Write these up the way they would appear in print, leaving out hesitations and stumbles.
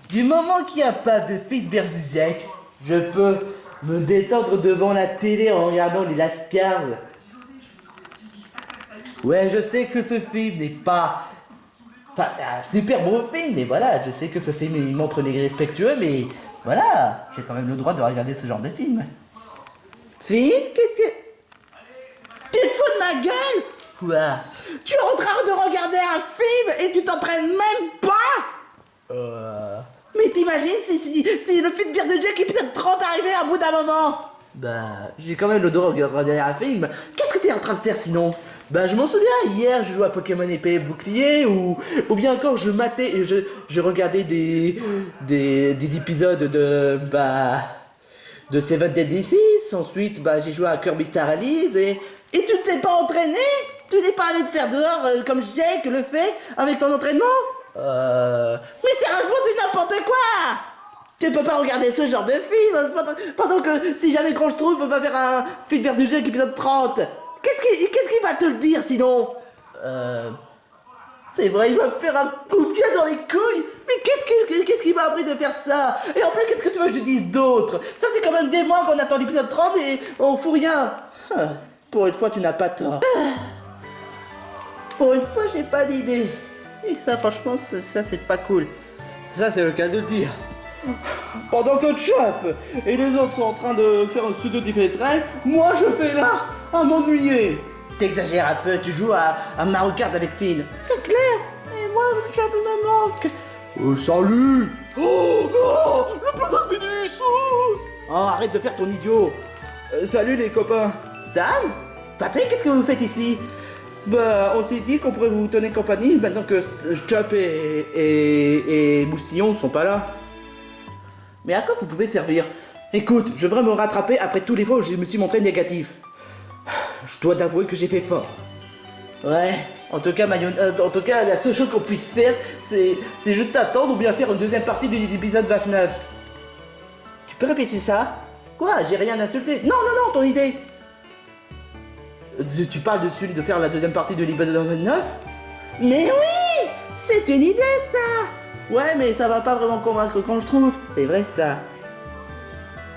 Du moment qu'il n'y a pas de Finn versus Jack, je peux me détendre devant la télé en regardant les Lascars. Ouais, je sais que ce film n'est pas... Enfin, c'est un super beau film, mais voilà, je sais que ce film, il montre les respectueux, mais voilà, j'ai quand même le droit de regarder ce genre de film. Finn, qu'est-ce que... Tu te fous de ma gueule? Quoi? Tu es en train de regarder un film et tu t'entraînes même pas? Mais t'imagines si le film de Jack épisode 30 arrivait à bout d'un moment? Bah, j'ai quand même le droit de regarder un film. Qu'est-ce que t'es en train de faire sinon? Bah, je m'en souviens, hier je jouais à Pokémon épée et bouclier, ou bien encore je matais et je regardais des épisodes de Seven Deadly Sins. Ensuite, bah, j'ai joué à Kirby Star Allies et tu t'es pas entraîné? Tu n'es pas allé te faire dehors comme Jake le fait avec ton entraînement? Mais sérieusement, c'est n'importe quoi! Tu peux pas regarder ce genre de film pendant que si jamais quand je trouve, on va faire un film versus Jake épisode 30. Qu'est-ce qu'il va te le dire sinon? C'est vrai, il va me faire un coup de pied dans les couilles. Mais qu'est-ce qui m'a appris de faire ça? Et en plus, qu'est-ce que tu veux que je dise d'autre? Ça fait quand même des mois qu'on attend l'épisode 30 et on fout rien. Pour une fois, tu n'as pas tort. Pour une fois, j'ai pas d'idée. Et ça, franchement, ça c'est pas cool. Ça, c'est le cas de le dire. Pendant que Chop et les autres sont en train de faire un studio d'Ifestrel, moi je fais là à m'ennuyer. T'exagères un peu, tu joues à Mario Kart avec Finn. C'est clair. Et moi, Chop me manque. Salut. Oh non, le Plaza Vénus. Oh, arrête de faire ton idiot. Salut les copains. Stan? Patrick, qu'est-ce que vous faites ici? Bah, on s'est dit qu'on pourrait vous tenir compagnie maintenant que Chop et Moustillon sont pas là. Mais à quoi vous pouvez servir? Écoute, je devrais me rattraper après tous les fois où je me suis montré négatif. Je dois t'avouer que j'ai fait fort. Ouais, en tout cas, la seule chose qu'on puisse faire, c'est juste attendre ou bien faire une deuxième partie de l'épisode 29. Tu peux répéter ça? Quoi? J'ai rien insulté. Non, ton idée. Tu parles de celui de faire la deuxième partie de l'épisode 29? Mais oui! C'est une idée, ça! Ouais, mais ça va pas vraiment convaincre quand je trouve. C'est vrai, ça.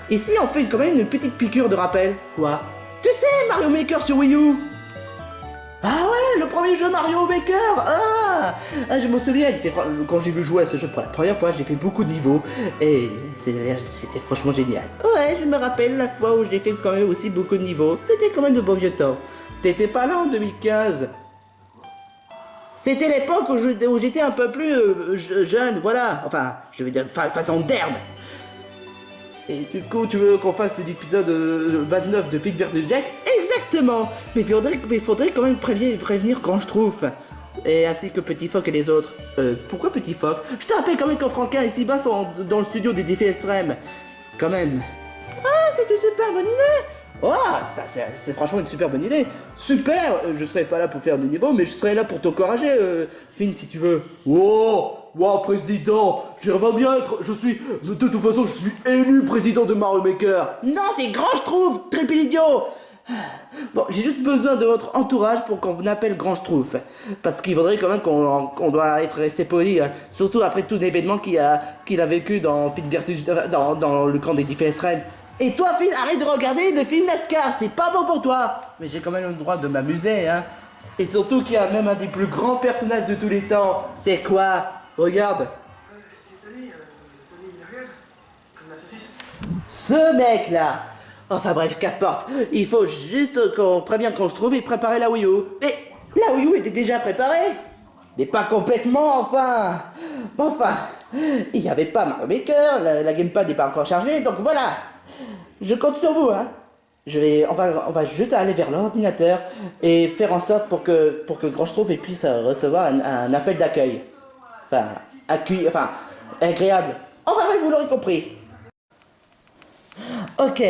Et si on fait quand même une petite piqûre de rappel? Quoi? Tu sais, Mario Maker sur Wii U? Ah ouais, le premier jeu Mario Maker! Je me souviens, quand j'ai vu jouer à ce jeu pour la première fois, j'ai fait beaucoup de niveaux. Et c'était franchement génial. Ouais, je me rappelle la fois où j'ai fait quand même aussi beaucoup de niveaux. C'était quand même de beaux vieux temps. T'étais pas là en 2015? C'était l'époque où j'étais un peu plus jeune, voilà. Enfin, je vais dire façon d'herbe. Et du coup, tu veux qu'on fasse l'épisode 29 de Finn vs Jack? Exactement. Mais il faudrait quand même prévenir quand je trouve. Et ainsi que Petit Phoque et les autres. Pourquoi Petit Phoque? Je te rappelle quand même que Franquin et Siba sont dans le studio des défis extrêmes. Quand même. Ah, c'est une super bonne idée. Oh, ça c'est franchement une super bonne idée. Super, je serai pas là pour faire de niveau, mais je serai là pour t'encourager, Finn, si tu veux. Oh, wow, président, j'aimerais bien être, de toute façon, je suis élu président de Mario Maker. Non, c'est grand, je trouve, triple idiot. Bon, j'ai juste besoin de votre entourage pour qu'on appelle Grand Schtroumpf. Parce qu'il faudrait quand même qu'on doit être resté poli, hein. Surtout après tout l'événement qu'il a vécu dans le camp des défis extrêmes. Et toi, Finn, arrête de regarder le film NASCAR, c'est pas bon pour toi. Mais j'ai quand même le droit de m'amuser, hein. Et surtout qu'il y a même un des plus grands personnages de tous les temps. C'est quoi? Regarde. C'est Tony derrière, comme la saucisse. Ce mec-là. Enfin bref, qu'importe. Il faut juste qu'on prévienne qu'on se trouve et préparer la Wii U. Et la Wii U était déjà préparée. Mais pas complètement, enfin. Enfin, il n'y avait pas Mario Maker, la gamepad n'est pas encore chargée, donc voilà. Je compte sur vous, hein. On va juste aller vers l'ordinateur et faire en sorte pour que Grand Schtroumpf puisse recevoir un appel d'accueil. Enfin, agréable. Enfin bref, vous l'aurez compris. Ok,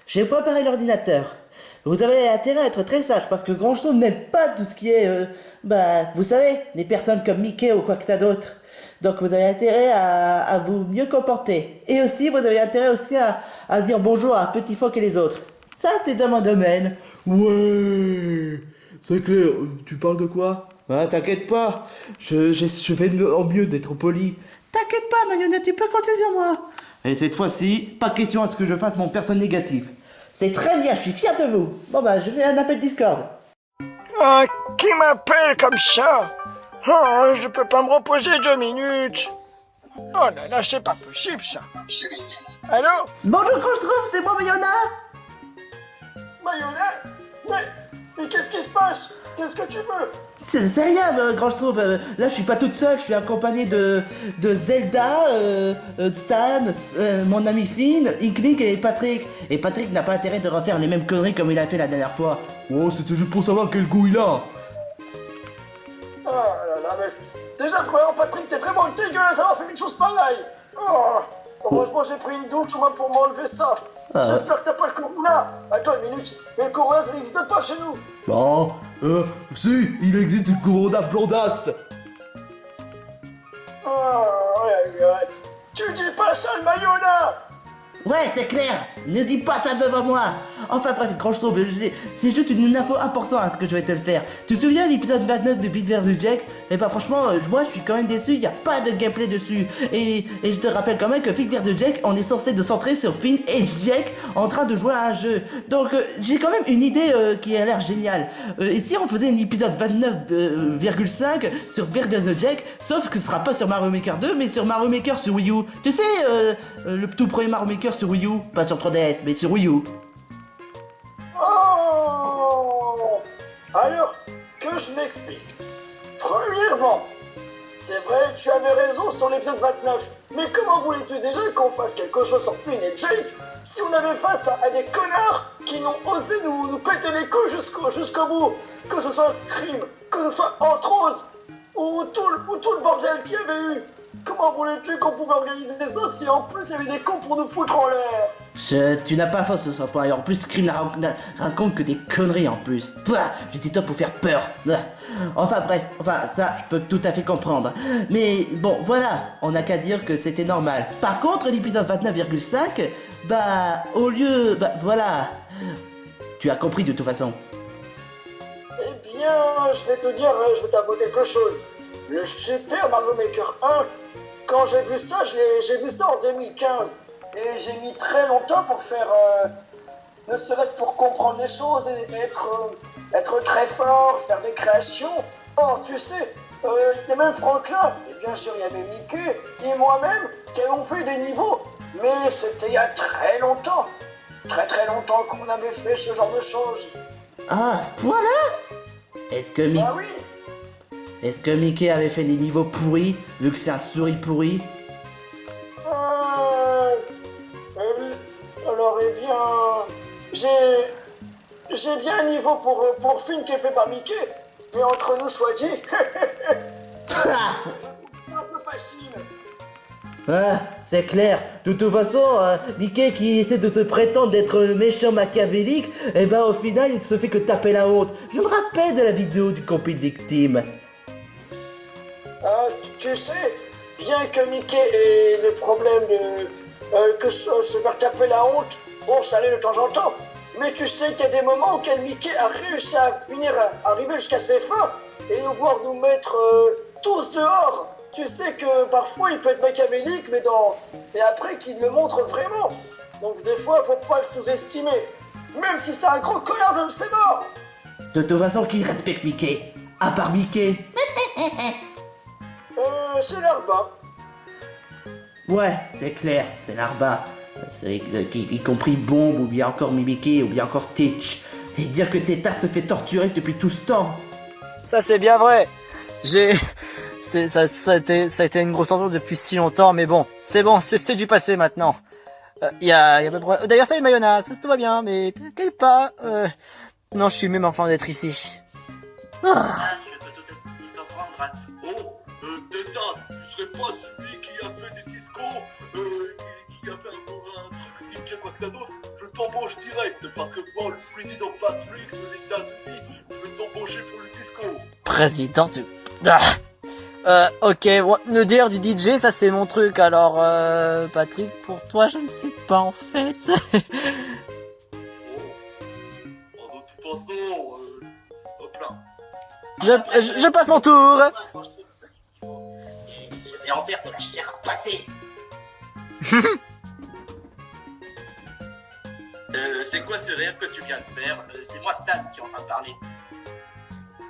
j'ai préparé l'ordinateur. Vous avez intérêt à être très sage parce que Grand Schtroumpf n'aime pas tout ce qui est, vous savez, des personnes comme Mickey ou quoi que ça d'autre. Donc vous avez intérêt à vous mieux comporter. Et aussi, vous avez intérêt aussi à dire bonjour à Petit Phoque et les autres. Ça, c'est dans mon domaine. Ouais, c'est clair. Tu parles de quoi? Ah, t'inquiète pas, je fais au mieux d'être poli. T'inquiète pas, Marionnette, tu peux compter sur moi. Et cette fois-ci, pas question à ce que je fasse mon personne négatif. C'est très bien, je suis fier de vous. Bon bah, je fais un appel Discord. Ah, qui m'appelle comme ça? Oh, je peux pas me reposer 2 minutes. Oh là là, c'est pas possible ça. Allô? Bonjour, quand je trouve, c'est moi, Mayonna. Marionnette? Mais qu'est-ce qui se passe? Qu'est-ce que tu veux? C'est rien, quand je trouve. Là, je suis pas toute seule, je suis accompagné de Zelda, Stan, mon ami Finn, Inkling et Patrick. Et Patrick n'a pas intérêt de refaire les mêmes conneries comme il a fait la dernière fois. Oh, c'était juste pour savoir quel goût il a. Oh là là, mais déjà, premièrement, Patrick, t'es vraiment dégueulasse d'avoir fait une chose pareille. Oh, heureusement, j'ai pris une douche au moins pour m'enlever ça. Ah. J'espère que t'as pas le corona. Attends une minute, mais le corona, ça n'existe pas chez nous. Bon, si, il existe une Corona blondasse. Oh, regarde. Tu dis pas ça, le Mayonna. Ouais, c'est clair, ne dis pas ça devant moi. Enfin bref, quand je trouve, c'est juste une info importante à ce que je vais te le faire. Tu te souviens de l'épisode 29 de Pete vs Jack? Eh ben franchement, moi je suis quand même déçu, il n'y a pas de gameplay dessus. Et je te rappelle quand même que Pete vs Jack, on est censé de centrer sur Finn et Jack en train de jouer à un jeu. Donc j'ai quand même une idée qui a l'air géniale. Et si on faisait un épisode 29,5 sur Pete vs Jack, sauf que ce sera pas sur Mario Maker 2, mais sur Mario Maker sur Wii U. Tu sais, le tout premier Mario Maker sur Wii U, pas sur 3DS, mais sur Wii U. Oh. Alors, que je m'explique. Premièrement, c'est vrai, tu avais raison sur l'épisode 29. Mais comment voulais-tu déjà qu'on fasse quelque chose sur Finn et Jake si on avait face à des connards qui n'ont osé nous péter les couilles jusqu'au bout? Que ce soit Scream, que ce soit Antrose, ou tout le bordel qu'il y avait eu. Comment voulais-tu qu'on pouvait organiser ça si en plus il y avait des cons pour nous foutre en l'air? Tu n'as pas force ce point. Et en plus, Scream raconte que des conneries en plus. Pouah, j'étais toi pour faire peur. Enfin bref, ça, je peux tout à fait comprendre. Mais bon, voilà, on n'a qu'à dire que c'était normal. Par contre, l'épisode 29,5, bah, au lieu, bah, voilà. Tu as compris de toute façon. Eh bien, je vais t'avouer quelque chose. Le Super Mario Maker 1, quand j'ai vu ça, j'ai vu ça en 2015. Et j'ai mis très longtemps pour faire, ne serait-ce pour comprendre les choses et être très fort, faire des créations. Or, tu sais, il y a même Franklin, et bien sûr il y avait Mickey, et moi-même, qui avons fait des niveaux. Mais c'était il y a très longtemps. Très très longtemps qu'on avait fait ce genre de choses. Ah, à ce point-là? Ah oui. Est-ce que Mickey avait fait des niveaux pourris, vu que c'est un souris pourri? Alors, eh bien, j'ai bien un niveau pour Finn qui est fait par Mickey, mais entre nous soit dit, c'est un peu facile. Ah, c'est clair. De toute façon, Mickey qui essaie de se prétendre d'être méchant machiavélique, et ben au final, il se fait que taper la honte. Je me rappelle de la vidéo du compil victime. Tu sais, bien que Mickey ait le problème que se faire taper la honte, bon, ça allait de temps en temps. Mais tu sais qu'il y a des moments auxquels Mickey a réussi à arriver jusqu'à ses fins et voir nous mettre tous dehors. Tu sais que parfois il peut être machiavélique, et après qu'il le montre vraiment. Donc des fois, faut pas le sous-estimer. Même si c'est un gros connard, même c'est mort. De toute façon, qui respecte Mickey? À part Mickey. C'est l'Arba. Ouais, c'est clair, c'est l'Arba. Y compris Bombe, ou bien encore Mickey, ou bien encore Stitch. Et dire que Tétard se fait torturer depuis tout ce temps. Ça c'est bien vrai. Ça a été une grosse tension depuis si longtemps, mais bon, c'est du passé maintenant. Y a pas de problème. D'ailleurs, salut Mayonna, tout va bien, mais t'inquiète pas. Non, je suis même enfin d'être ici. Je peux tout comprendre. Oh, Tétard, tu serais pas celui qui a fait des discours, qui a fait un truc DJ quoi que ça d'autre. Je t'embauche direct, parce que moi, le président Patrick des États-Unis, je vais t'embaucher pour le disco. Président du... ok, le dire du DJ, ça c'est mon truc, alors Patrick, pour toi, je ne sais pas en fait. Oh, de toute façon, hop là. Je passe mon tour. Et en faire de la chair à pâté. C'est quoi ce rire que tu viens de faire? C'est moi Stan qui est en train de parler.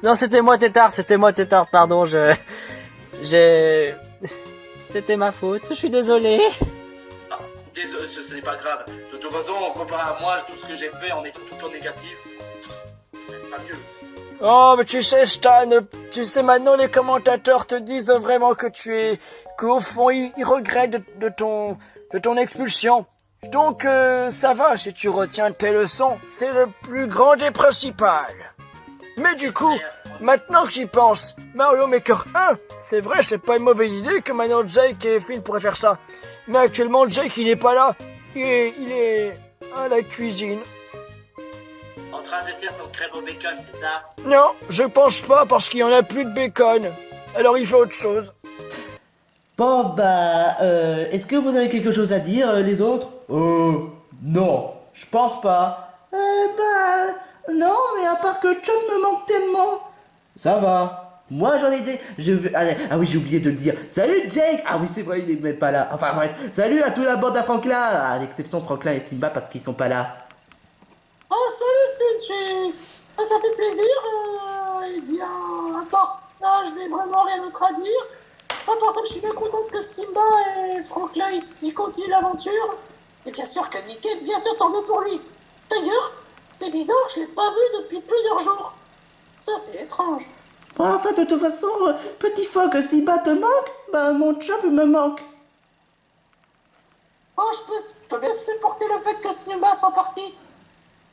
Non, c'était moi Tétard, pardon, C'était ma faute, je suis désolé. Ah, désolé, ce n'est pas grave. De toute façon, comparé à moi, tout ce que j'ai fait en étant tout le temps négatif, c'est pas mieux. Oh, mais tu sais, Stan, tu sais, maintenant les commentateurs te disent vraiment qu'au fond, ils regrettent de ton expulsion. Donc, ça va, si tu retiens tes leçons, c'est le plus grand des principales. Mais du coup, maintenant que j'y pense, Mario Maker 1, c'est vrai, c'est pas une mauvaise idée que maintenant Jake et Finn pourraient faire ça. Mais actuellement, Jake, il est pas là. Il est à la cuisine. En train de faire son crème au bacon, c'est ça? Non, je pense pas, parce qu'il y en a plus de bacon. Alors il fait autre chose. Bon, bah, est-ce que vous avez quelque chose à dire, les autres? Non, je pense pas. Non, mais à part que Chum me manque tellement. Ça va. Moi, j'en ai des... Ah oui, j'ai oublié de le dire. Salut, Jake! Ah oui, c'est vrai, il est même pas là. Enfin, bref. Salut à toute la bande à Franklin. À l'exception de Franklin et Simba, parce qu'ils sont pas là. Oh, salut, Finch! Ça fait plaisir. Eh bien, à part ça, je n'ai vraiment rien d'autre à dire. À part ça, je suis bien content que Simba et Franklin, ils continuent l'aventure. Et bien sûr que Mickey, bien sûr, tant mieux pour lui. D'ailleurs, c'est bizarre, je l'ai pas vu depuis plusieurs jours. Ça, c'est étrange. Bon, enfin, de toute façon, petit Fogg, Simba te manque, bah, mon Chum me manque. Oh, je peux bien supporter le fait que Simba soit parti.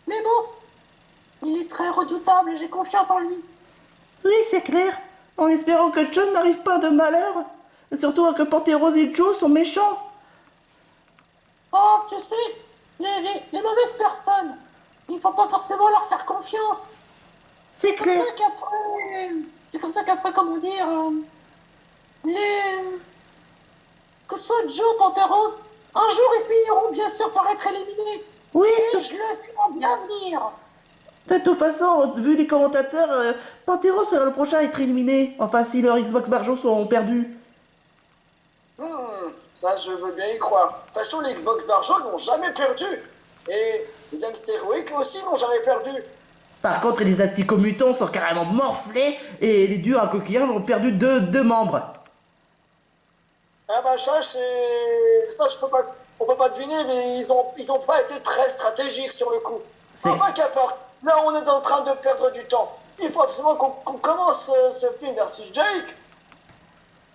Mais bon, il est très redoutable et j'ai confiance en lui. Oui, c'est clair. En espérant que Chum n'arrive pas de malheur. Et surtout que Panthéros et Joe sont méchants. Oh, tu sais, les mauvaises personnes, il faut pas forcément leur faire confiance. C'est clair. C'est comme ça qu'après, comment dire, que ce soit Joe, Panthéros, un jour ils finiront bien sûr par être éliminés. Oui, Et je le sens bien venir. de toute façon, vu les commentateurs, Panthéros sera le prochain à être éliminé. Enfin, si leurs Xbox Barjo sont perdus. Ça, je veux bien y croire. De toute façon, les Xbox Barjo n'ont jamais perdu. Et les Hamstéroïques aussi n'ont jamais perdu. Par contre, les Asticomutants sont carrément morflés et les Durs à coquillard ont perdu deux membres. Ah bah ça, on peut pas deviner, mais ils ont pas été très stratégiques sur le coup. Enfin qu'importe, là on est en train de perdre du temps. Il faut absolument qu'on commence ce film versus Jake.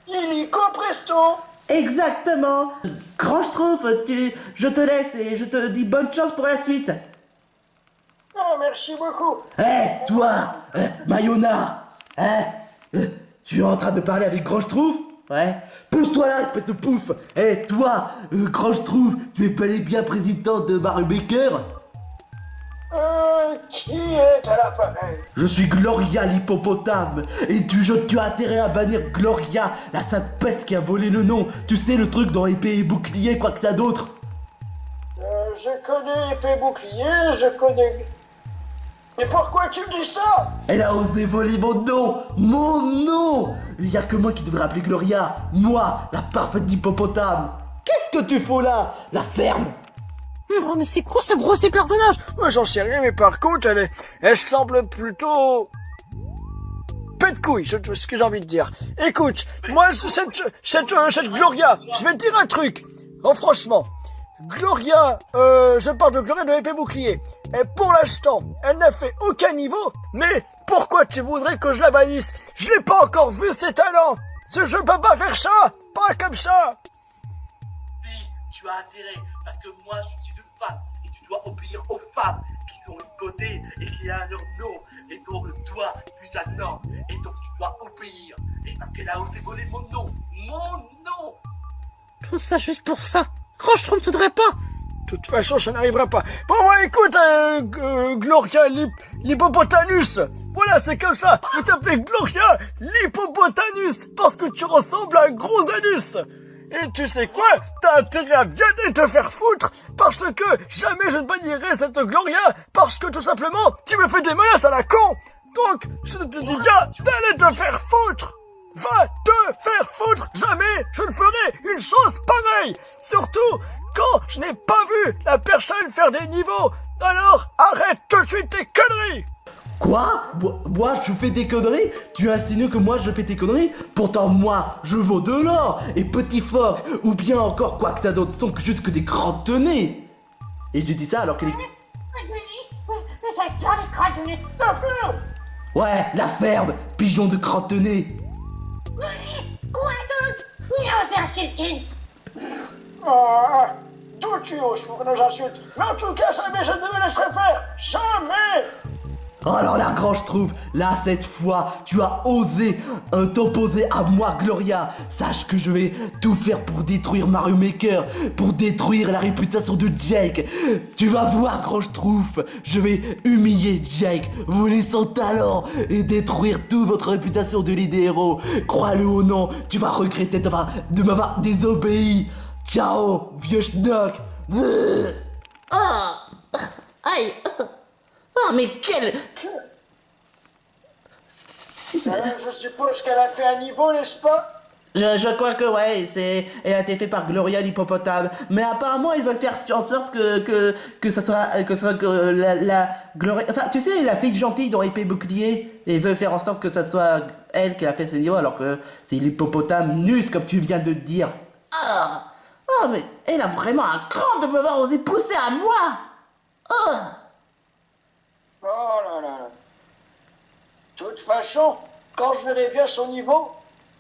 Illico presto. Exactement. Grand Schtroumpf, je te laisse et je te dis bonne chance pour la suite. Ah, merci beaucoup. Toi, Mayona, tu es en train de parler avec Grand Schtroumpf? Ouais. Pousse-toi là, espèce de pouf. Toi, Grand Schtroumpf, tu es bel et bien président de Mario Maker? Qui est à l'appareil? Je suis Gloria l'hippopotame, et tu as intérêt à bannir Gloria, la sale peste qui a volé le nom. Tu sais, le truc dans épée et bouclier, quoi que ça d'autre. Je connais épée bouclier, je connais... Mais pourquoi tu me dis ça? Elle a osé voler mon nom. Mon nom. Il y a que moi qui devrais appeler Gloria. Moi, la parfaite hippopotame. Qu'est-ce que tu fous là? La ferme. Oh, mais c'est quoi ce grossier personnage? Moi, j'en sais rien, mais par contre, elle semble plutôt... pète couille, c'est ce que j'ai envie de dire. Écoute, moi, cette Gloria, je vais te dire un truc. Oh, franchement, Gloria, je parle de Gloria de l'épée bouclier. Et pour l'instant, elle n'a fait aucun niveau. Mais pourquoi tu voudrais que je la bannisse? Je n'ai pas encore vu ses talents. Je ne peux pas faire ça. Pas comme ça. Si, tu as intérêt, parce que moi, je suis une femme, et tu dois obéir aux femmes qui ont une beauté et qui a leur nom, et donc toi, tu attends, et donc tu dois obéir. Et parce qu'elle a osé voler mon nom. Mon nom. Tout ça juste pour ça. Grand Schtroumpf ne voudrait pas. De toute façon, ça n'arrivera pas. Bon, moi, écoute, Gloria l'hippopotanus. Voilà, c'est comme ça. Je t'appelle Gloria l'hippopotanus parce que tu ressembles à un gros anus. Et tu sais quoi? T'as intérêt à bien te faire foutre parce que jamais je ne bannirai cette Gloria parce que tout simplement, tu me fais des menaces à la con. Donc, je te dis bien d'aller te faire foutre. Va te faire foutre. Jamais je ne ferai une chose pareille. Surtout quand je n'ai pas vu la personne faire des niveaux. Alors, arrête tout de suite tes conneries. Quoi? Moi, je fais des conneries? Tu insinues que moi, je fais des conneries? Pourtant, moi, je vaux de l'or. Et petit phoque, ou bien encore quoi que ça d'autre, sont que juste que des crottenés. Et je dis ça alors qu'il est... J'adore les crottenés. La ferme. Ouais, la ferme, pigeon de crottenés. Quoi donc? Nous insulter. Ah, d'où tu oses pour nos insultes? Mais en tout cas, jamais je ne me laisserai faire. Jamais. Oh alors là, grand, je trouve, là, cette fois, tu as osé t'opposer à moi, Gloria. Sache que je vais tout faire pour détruire Mario Maker, pour détruire la réputation de Jake. Tu vas voir, grand, je trouve, je vais humilier Jake, voler son talent et détruire toute votre réputation de leader héros. Crois-le ou non, tu vas regretter de m'avoir désobéi. Ciao, vieux schnock. Oh, aïe. Oh mais quel... Je suppose qu'elle a fait un niveau, n'est-ce pas? Je crois que ouais, elle a été faite par Gloria l'hippopotame. Mais apparemment, il veut faire en sorte que ça soit que la Gloria... Enfin, tu sais, la fille gentille dans épée bouclier. Et il veut faire en sorte que ça soit elle qui a fait ce niveau, alors que c'est l'hippopotame nus, comme tu viens de dire. Oh, mais elle a vraiment un cran de m'avoir osé pousser à moi. Oh. Oh là là. De toute façon, quand je verrai bien son niveau,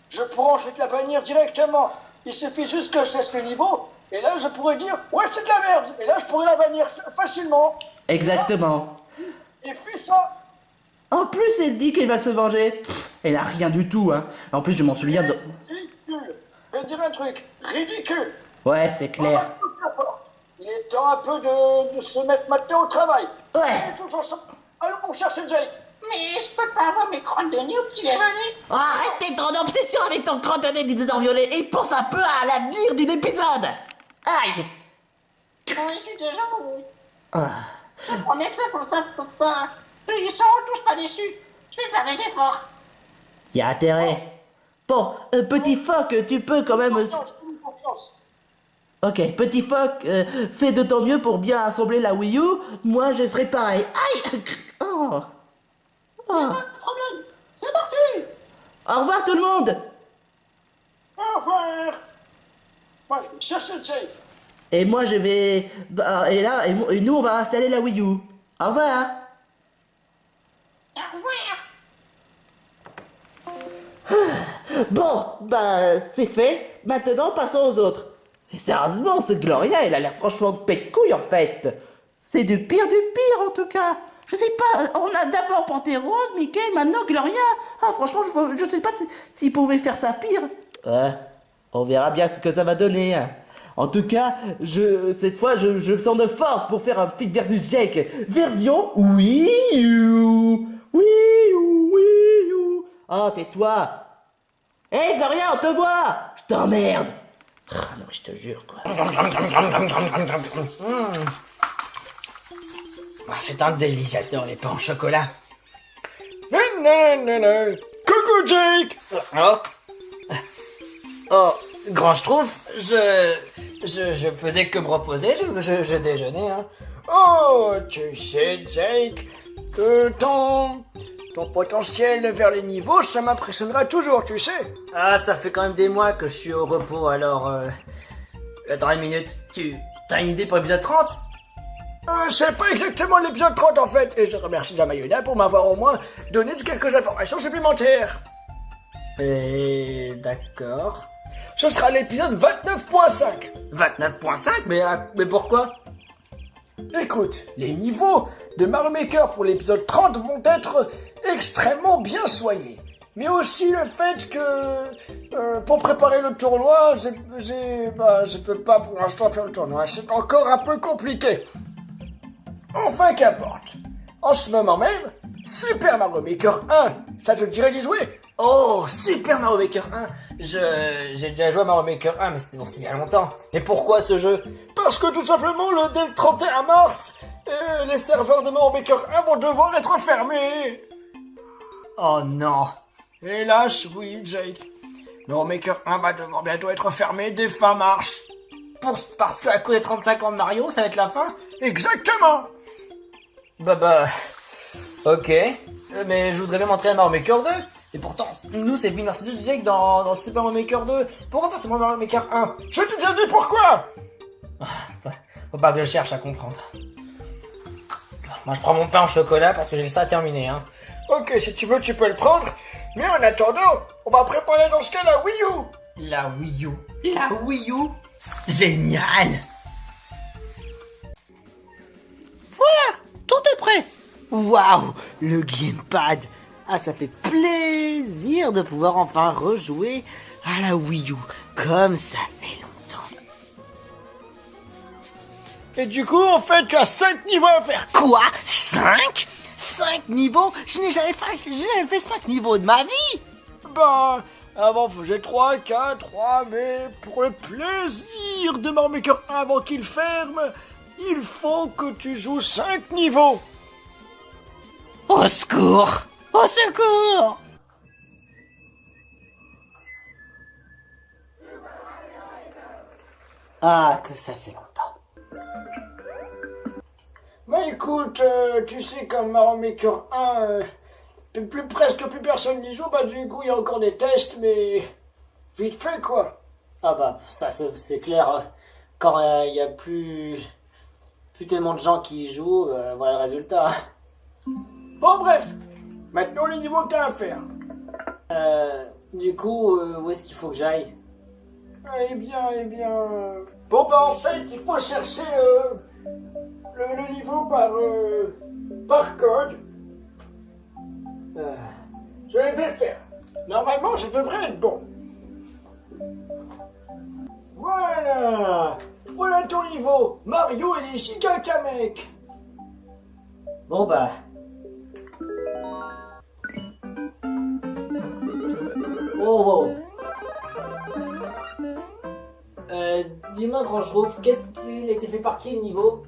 je pourrai ensuite la bannir directement. Il suffit juste que je teste le niveau, et là je pourrais dire « Ouais, c'est de la merde !» Et là je pourrais la bannir facilement. Exactement. Et fais ça. En plus, elle dit qu'elle va se venger. Pff, elle a rien du tout, hein. En plus, je m'en souviens de... Ridicule. Je vais te dire un truc. Ridicule. Ouais, c'est clair. Il est temps un peu de se mettre maintenant au travail. Ouais. Allez, tous ensemble. Allons chercher Jake. Mais je peux pas avoir mes crottes de nez au petit déjeuner. Oh, arrête d'être en obsession avec ton crottonnet des désordres violets et pense un peu à l'avenir d'une épisode. Aïe. Oui, je suis déjà oui. Ah. Je promets que c'est pour ça, Ils sont tous pas déçus. Je vais faire les efforts. Y a intérêt. Bon, petit phoque, tu peux quand même... Confiance. Ok, petit phoque, fais de ton mieux pour bien assembler la Wii U. Moi, je ferai pareil. Aïe. Oh. Oh. Pas de problème. C'est parti. Au revoir tout le monde. Au revoir. Moi, je vais chercher Jake. Et moi, je vais... Bah, et là, et nous, on va installer la Wii U. Au revoir. Au revoir. Bon, bah, c'est fait. Maintenant, passons aux autres. Et sérieusement, ce Gloria, elle a l'air franchement de pète couille, en fait. C'est du pire, en tout cas. Je sais pas, on a d'abord porté Rose, Mickey, maintenant Gloria. Ah, franchement, je sais pas s'il pouvait faire ça pire. Ouais, on verra bien ce que ça va donner. En tout cas, cette fois, je me sens de force pour faire un petit versus Jake. Version Wii U. Wii U. Oh, tais-toi. Hé, Gloria, on te voit. Je t'emmerde. Ah, non, je te jure, quoi. Ah, c'est un délice, j'adore les pains au chocolat. Coucou Jake. Oh, grand, je trouve, je faisais que me reposer, je déjeunais, hein. Oh, tu sais Jake, que ton potentiel vers les niveaux, ça m'impressionnera toujours, tu sais. Ah, ça fait quand même des mois que je suis au repos, alors, attends une minute, t'as une idée pour l'épisode 30? C'est pas exactement l'épisode 30 en fait, et je remercie Jamayona pour m'avoir au moins donné quelques informations supplémentaires. Et d'accord. Ce sera l'épisode 29.5. 29.5, mais pourquoi? Écoute, les niveaux de Mario Maker pour l'épisode 30 vont être extrêmement bien soignés. Mais aussi le fait que pour préparer le tournoi, je peux pas pour l'instant faire le tournoi, c'est encore un peu compliqué. Enfin, qu'importe. En ce moment même, Super Mario Maker 1, ça te dirait d'y jouer? Oh, Super Mario Maker 1. J'ai déjà joué à Mario Maker 1, mais c'était bon, c'est il y a longtemps. Mais pourquoi ce jeu? Parce que tout simplement, dès le 31 mars, les serveurs de Mario Maker 1 vont devoir être fermés. Oh non. Hélas, oui, Jake. Mario Maker 1 va devoir bientôt être fermé dès fin mars. Parce qu'à cause des 35 ans de Mario, ça va être la fin? Exactement. Bah, ok. Mais je voudrais bien m'entraîner à Mario Maker 2. Et pourtant, nous, c'est Winner City Jake dans Super Mario Maker 2. Pourquoi pas Super Mario Maker 1? Je t'ai déjà dit pourquoi. Faut pas que je cherche à comprendre. Moi, je prends mon pain au chocolat parce que j'ai vu ça terminer, hein. Ok, si tu veux, tu peux le prendre. Mais en attendant, on va préparer dans ce cas la Wii U. La Wii U. La Wii U. Génial. Voilà, tout est prêt. Waouh, le gamepad. Ah, ça fait plaisir de pouvoir enfin rejouer à la Wii U, comme ça fait longtemps. Et du coup, en fait, tu as 5 niveaux à faire. Quoi? 5? 5 niveaux? Je n'ai jamais fait 5 niveaux de ma vie. Bah, avant, faisait 3, 4, 3, mais pour le plaisir de Mario Maker 1 avant qu'il ferme, il faut que tu joues 5 niveaux. Au secours! Au secours! Ah, que ça fait longtemps. Bah écoute, tu sais, comme Mario Maker 1, presque plus personne n'y joue, bah du coup, il y a encore des tests, mais vite fait, quoi. Ah bah, ça c'est clair. Quand il y a plus tellement de gens qui y jouent, voilà le résultat. Bon, bref, maintenant les niveaux que t'as à faire. Du coup, où est-ce qu'il faut que j'aille? Eh bien... Bon, bah en fait, il faut chercher le niveau par code. Je vais le faire. Normalement, je devrais être bon. Voilà. Voilà ton niveau. Mario et les Gigakamek. Bon bah... Oh, wow. Dis-moi grand chauve, qu'est-ce qu'il a été fait par qui le niveau?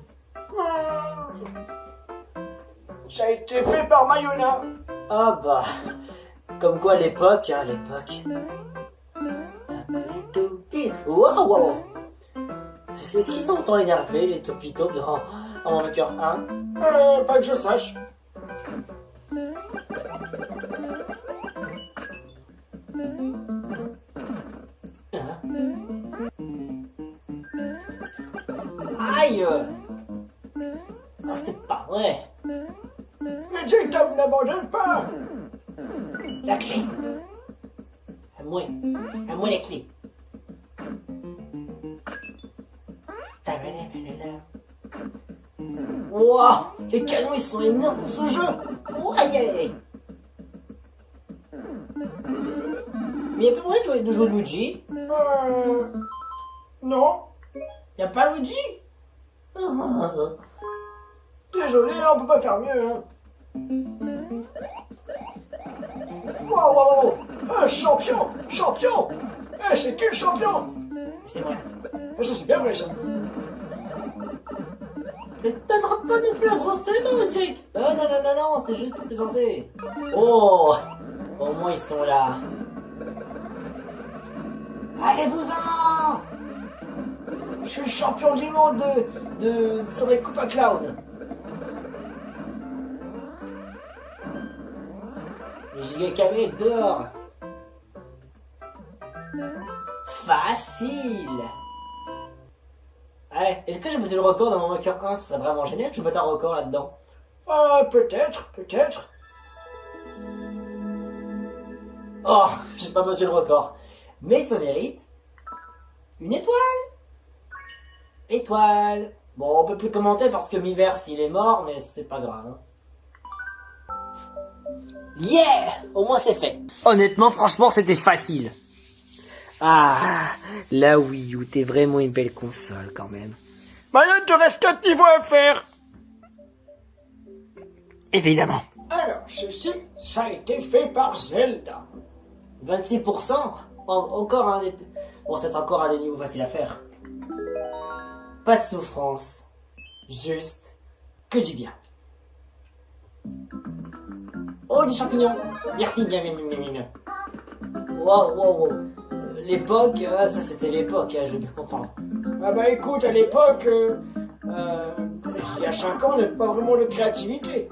Ça a été fait par Mayona. Ah bah... Comme quoi à l'époque, Wow, wow. Est-ce qu'ils sont autant énervés les Topitos dans Mario Maker 1? Pas que je sache. Aïe! Ah, c'est pas vrai! Mais Jake, n'abandonne pas. La clé! À moi la clé! Wow! Les canons ils sont énormes pour ce jeu! Ouais! Mais y'a pas moyen de jouer Luigi? Non. Y'a pas Luigi? Désolé, on peut pas faire mieux. Hein. Wow. Champion. C'est qui le champion? C'est moi. Ça c'est bien vrai ça. Mais t'attrapes pas non plus la grosse tête, hein, Jake? Non, c'est juste pour plaisanter. Oh! Au moins ils sont là. Allez-vous-en! Je suis champion du monde sur les coupes à clown. Les Gigakamek dehors. Facile. Ouais, est-ce que j'ai battu le record dans mon Maker 1? Ce serait vraiment génial que je batte un record là-dedans. Peut-être. Oh, j'ai pas battu le record. Mais ça mérite une étoile. Étoile. Bon, on peut plus commenter parce que Miiverse il est mort, mais c'est pas grave. Hein. Yeah! Au moins c'est fait. Honnêtement, franchement, c'était facile. Ah, la Wii U, t'es vraiment une belle console quand même. Maintenant, il te reste 4 niveaux à faire. Évidemment. Alors, ceci, ça a été fait par Zelda. 26%. Encore un des... Bon, c'est encore un des niveaux faciles à faire. Pas de souffrance. Juste que du bien. Ok, des champignons. Merci, bien. Wow. L'époque, ça c'était l'époque, je vais bien comprendre. Ah bah écoute, à l'époque, il y a 5 ans, on n'avait pas vraiment de créativité.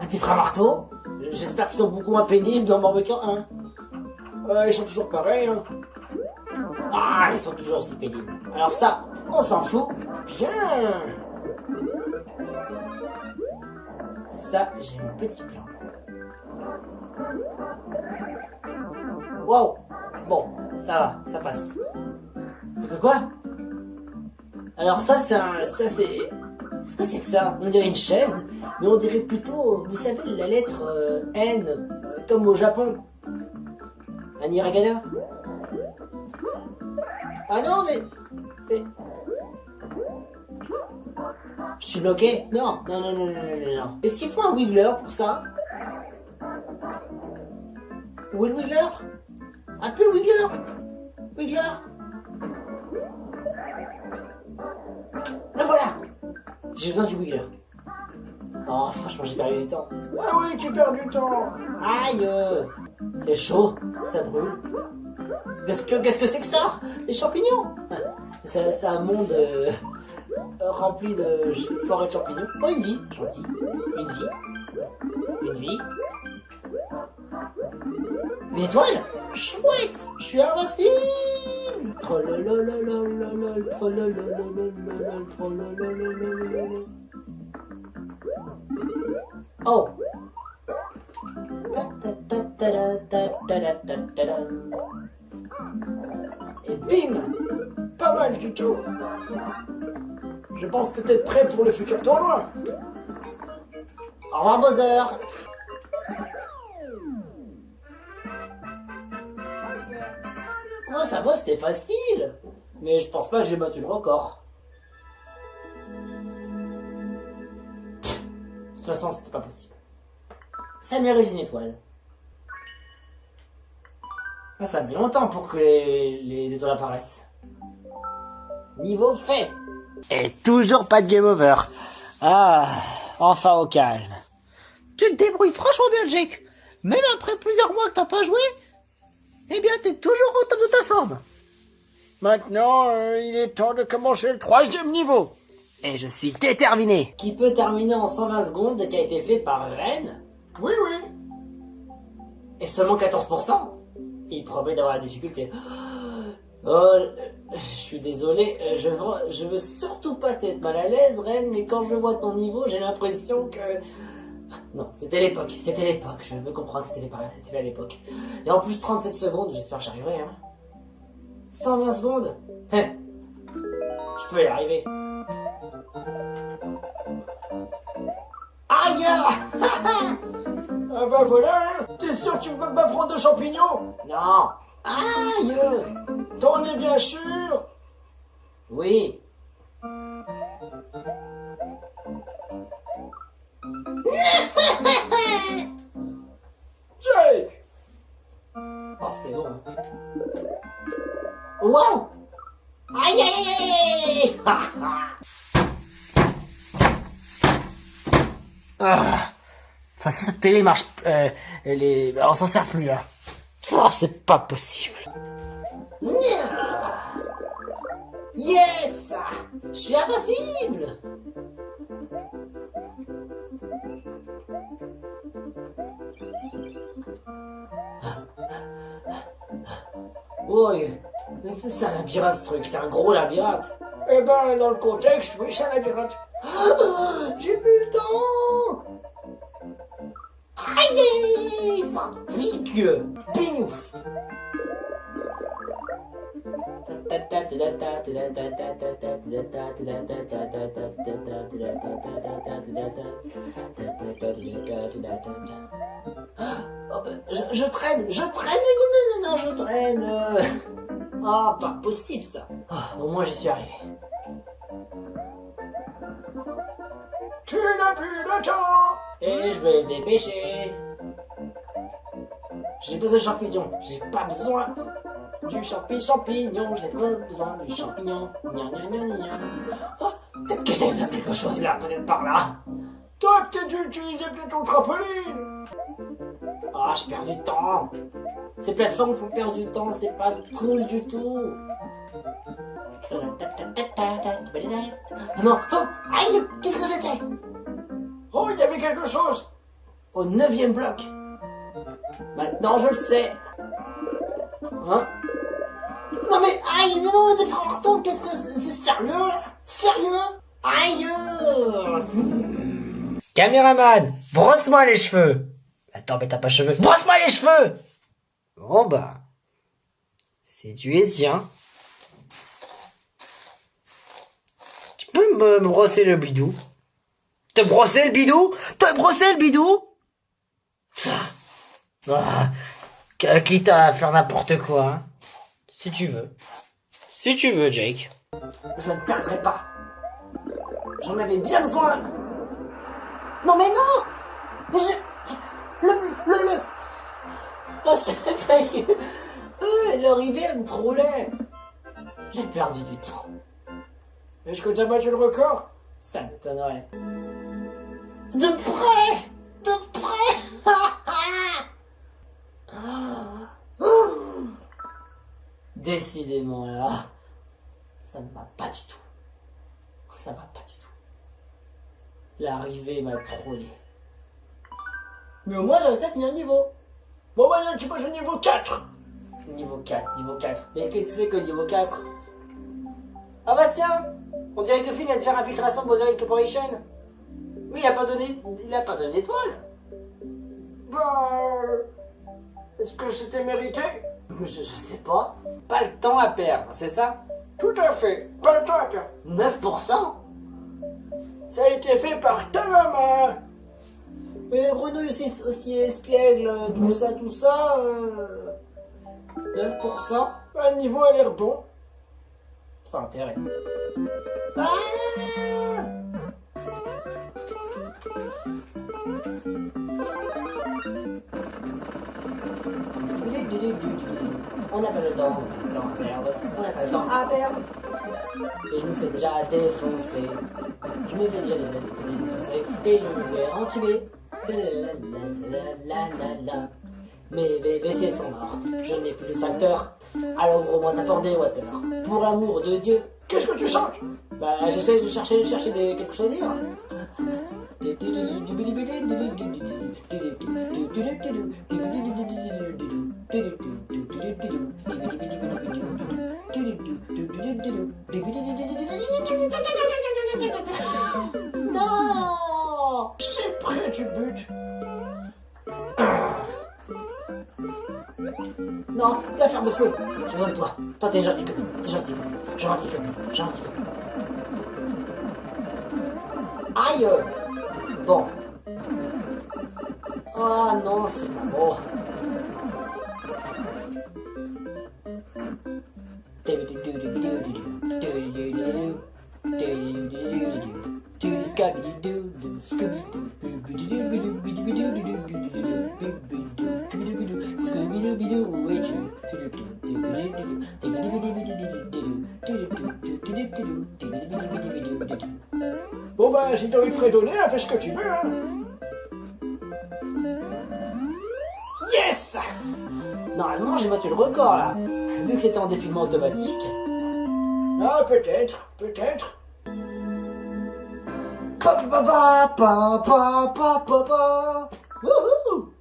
Ah, tes frères marteaux, j'espère qu'ils sont beaucoup moins pénibles dans Mario Maker 1. Ils sont toujours pareils, hein. Ah, ils sont toujours aussi pénibles. Alors ça, on s'en fout. Bien. Ça, j'ai mon petit plan. Wow. Bon, ça va, ça passe. Quoi? Alors ça c'est... Qu'est-ce que c'est que ça? On dirait une chaise, mais on dirait plutôt, vous savez, la lettre N, comme au Japon. Un hiragana. Ah non, mais... Je suis bloqué? Non. Est-ce qu'il faut un Wiggler pour ça? Où est le Wiggler? Appelle Wiggler. Le voilà. J'ai besoin du Wiggler. Oh, franchement, j'ai perdu du temps. Ah oui, tu perds du temps. Aïe. C'est chaud, ça brûle. Qu'est-ce que c'est que ça? Des champignons. C'est un monde rempli de forêts de champignons. Oh, une vie, gentil. Une vie. Une étoile? Chouette! Je suis invincible! Oh! Et bim! Pas mal du tout! Je pense que t'es prêt pour le futur tournoi! Au revoir, Bowser! Oh, ça va, c'était facile. Mais je pense pas que j'ai battu le record. De toute façon, c'était pas possible. Ça mérite une étoile. Ah, ça met longtemps pour que les étoiles apparaissent. Niveau fait. Et toujours pas de game over. Ah, enfin au calme. Tu te débrouilles franchement bien, Jake. Même après plusieurs mois que t'as pas joué, eh bien, t'es toujours au top de ta forme. Maintenant, il est temps de commencer le 3e niveau. Et je suis déterminé. Qui peut terminer en 120 secondes, qui a été fait par Ren? Oui. Et seulement 14%? Il promet d'avoir la difficulté. Oh, je suis désolé, je veux surtout pas t'être mal à l'aise, Ren, mais quand je vois ton niveau, j'ai l'impression que... Non, c'était l'époque, je veux comprendre, c'était à l'époque. Et en plus 37 secondes, j'espère que j'arriverai, hein. 120 secondes. Je peux y arriver. Aïe. Ah bah voilà, hein. T'es sûr que tu peux pas prendre de champignons? Non. Aïe. T'en es bien sûr? Oui. Jake! Oh, c'est bon. Wow! Aïe aïe aïe! Enfin, si cette télé marche, on s'en sert plus là. Oh, c'est pas possible. Yes! Je suis invincible! Oh, c'est un labyrinthe ce truc, c'est un gros labyrinthe. Eh ben, dans le contexte, oui, c'est un labyrinthe. J'ai plus le temps. Aïe, ça pique. Pignouf. Oh ben, je traîne, non, je traîne. Ah, pas possible ça. Au moins j'y suis arrivé. Tu n'as plus de temps. Et je vais me dépêcher. J'ai besoin de champignons. J'ai pas besoin du champignon. J'ai pas besoin du champignon. Oh, peut-être que j'ai besoin de quelque chose là, peut-être par là. T'aurais peut-être dû utiliser ton trampoline. Ah, je perds du temps. Ces plateformes font perdre du temps, c'est pas cool du tout. Non, oh, aïe, qu'est-ce que c'était? Oh, il y avait quelque chose. Au 9e bloc. Maintenant, je le sais. Hein? Non mais, aïe, mais non, mais des frères Marteau, qu'est-ce que c'est sérieux là? Sérieux? Aïe! Caméraman, brosse-moi les cheveux. Attends, mais t'as pas de cheveux. Brosse-moi les cheveux. Bon bah, c'est du et tiens. Tu peux me brosser le bidou? Te brosser le bidou? Te brosser le bidou? Quitte à faire n'importe quoi, hein. Si tu veux. Si tu veux, Jake. Je ne perdrai pas. J'en avais bien besoin. Non mais non! Mais je... Le... Oh, c'est failli. L'arrivée, elle me trollait. J'ai perdu du temps. Est-ce que t'as battu le record? Ça m'étonnerait. De près! De près! Décidément là, ça ne va pas du tout. Ça va pas du tout. L'arrivée m'a trollé. Mais au moins j'ai réussi à finir le niveau. Bon bah là, tu passes au niveau 4. Niveau 4. Mais qu'est-ce que c'est que le niveau 4? Ah bah tiens, on dirait que Phil vient de faire infiltration de Bowser Corporation. Mais il a pas donné d'étoile. Bah... Est-ce que c'était mérité? Je sais pas. Pas le temps à perdre, c'est ça? Tout à fait. Pas le temps à perdre. 9%? Ça a été fait par ta maman. Mais les grenouilles aussi espiègles, tout ça, 9%? Le niveau a l'air bon. Ça a intérêt. Ah! On n'a pas le temps à perdre. On n'a pas le temps à perdre. Et je me fais déjà défoncer. Je me fais déjà défoncer. Et je me fais entuber. Mes WC sont mortes. Je n'ai plus de secteur. Alors ouvre-moi ta porte des water. Pour l'amour de Dieu. Qu'est-ce que tu chantes? Bah j'essaie de chercher quelque chose à dire. Non! C'est près du but. Non, la ferme de feu. J'ai besoin de toi. Toi, t'es gentil comme lui. Gentil comme lui. Aïe! Bon. Ah non, c'est pas beau. Bon bah, si t'as envie de fredonner, fais ce que tu veux, hein. Yes! Normalement, j'ai battu le record, là. Vu que c'était en défilement automatique. Ah, peut-être. Wouhou!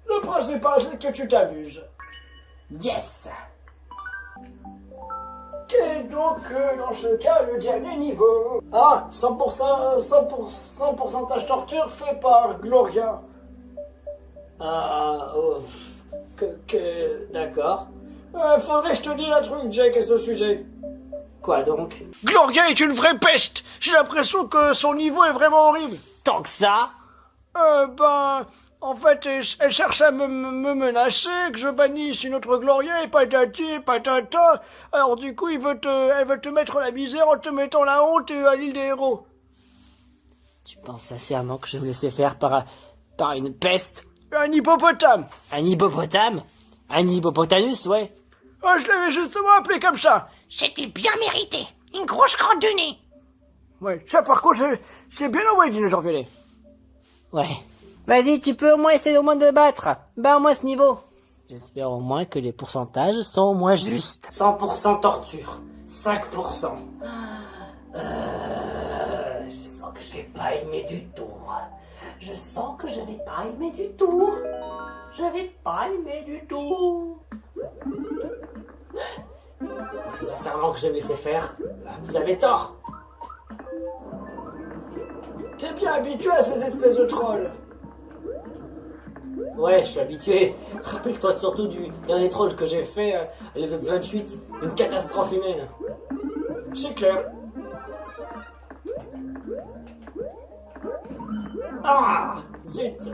Le principal, c'est que tu t'amuses. Yes! Quel est donc, dans ce cas, le dernier niveau? Ah, 100% pourcentage torture fait par Gloria. D'accord. Faudrait que je te dise un truc, Jake, à ce sujet. Quoi donc? Gloria est une vraie peste. J'ai l'impression que son niveau est vraiment horrible. Tant que ça? En fait, elle cherche à me menacer, que je bannisse une autre Gloria et patati patata. Alors du coup, elle veut te mettre la misère en te mettant la honte à l'île des héros. Tu penses sincèrement que je vais me laisser faire par une peste? Un hippopotame. Un hippopotame? Un hippopotamus, ouais. Ah, je l'avais justement appelé comme ça. C'était bien mérité. Une grosse crotte de nez. Ouais, ça par contre, C'est bien envoyé, dinosaure violet. Ouais. Vas-y, tu peux au moins essayer au moins de battre. Bats au moins ce niveau. J'espère au moins que les pourcentages sont au moins justes. 100% torture. 5%. Je sens que je vais pas aimer du tout. Je sens que je vais pas aimer du tout. Je vais pas aimer du tout. C'est sincèrement que je vais me laisser faire. Vous avez tort. T'es bien habitué à ces espèces de trolls. Ouais, je suis habitué. Rappelle-toi surtout du dernier troll que j'ai fait à l'épisode 28. Une catastrophe humaine. C'est clair. Ah, zut.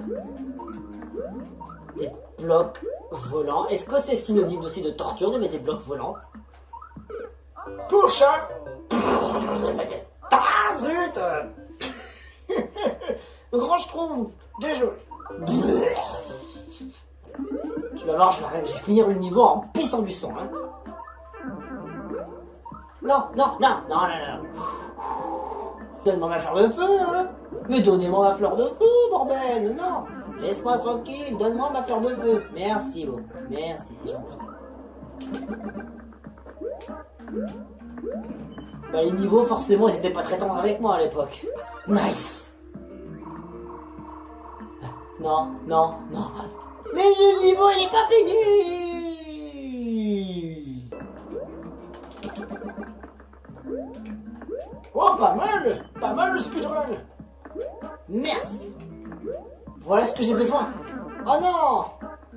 Des blocs volants. Est-ce que c'est synonyme aussi de torture de mettre des blocs volants? Pour ça, Ah, zut. grand je trouve. Désolé. Tu vas voir, je vais finir le niveau en pissant du sang, hein. Non, non, non, non, non, non. Donne-moi ma fleur de feu, hein. Mais donnez-moi ma fleur de feu, bordel. Non, laisse-moi tranquille, donne-moi ma fleur de feu. Merci, bon. Merci, c'est gentil. Bah, les niveaux, forcément, ils étaient pas très tendres avec moi à l'époque. Nice. Non, non, non. Mais le niveau, il est pas fini. Oh, pas mal le speedrun. Merci. Voilà ce que j'ai besoin. Oh non.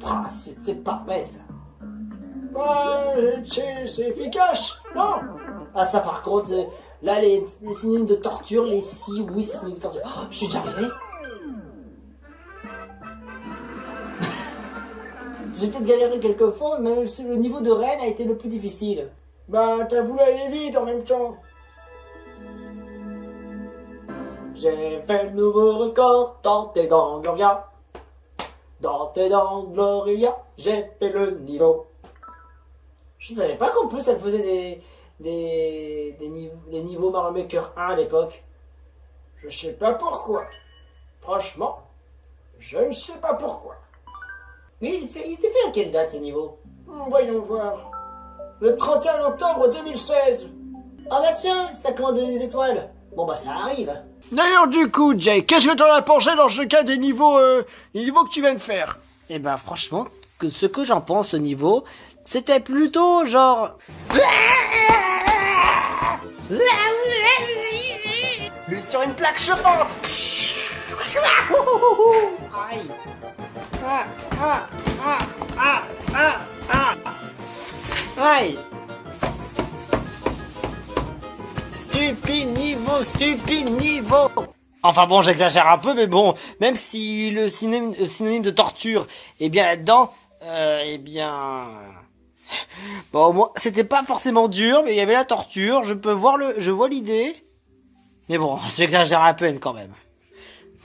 Ah, c'est parfait, ça. Ouais, c'est efficace, non? Ah, ça, par contre, là, les synonymes de torture, les si, oui, c'est synonyme de torture. Oh, je suis déjà arrivé. J'ai peut-être galéré quelques fois, mais le niveau de reine a été le plus difficile. Bah, t'as voulu aller vite en même temps. J'ai fait le nouveau record dans tes dents, Gloria. Dans tes dents, Gloria, j'ai fait le niveau. Je savais pas qu'en plus elle faisait des niveaux Mario Maker 1 à l'époque. Je sais pas pourquoi. Franchement, je ne sais pas pourquoi. Mais il était fait à quelle date ce niveau? Voyons voir. Le 31 octobre 2016. Ah bah tiens, ça commande des étoiles. Bon bah ça arrive. D'ailleurs, du coup, Jay, qu'est-ce que t'en as pensé dans ce cas des niveaux que tu viens de faire? Eh ben franchement, ce que j'en pense au niveau, c'était plutôt genre... Lui sur une plaque chauffante. Aïe. Aïe. Stupide niveau. Enfin bon, j'exagère un peu, mais bon, même si le synonyme de torture est bien là-dedans, bon, au moins, c'était pas forcément dur, mais il y avait la torture, je vois l'idée, mais bon, j'exagère un peu quand même.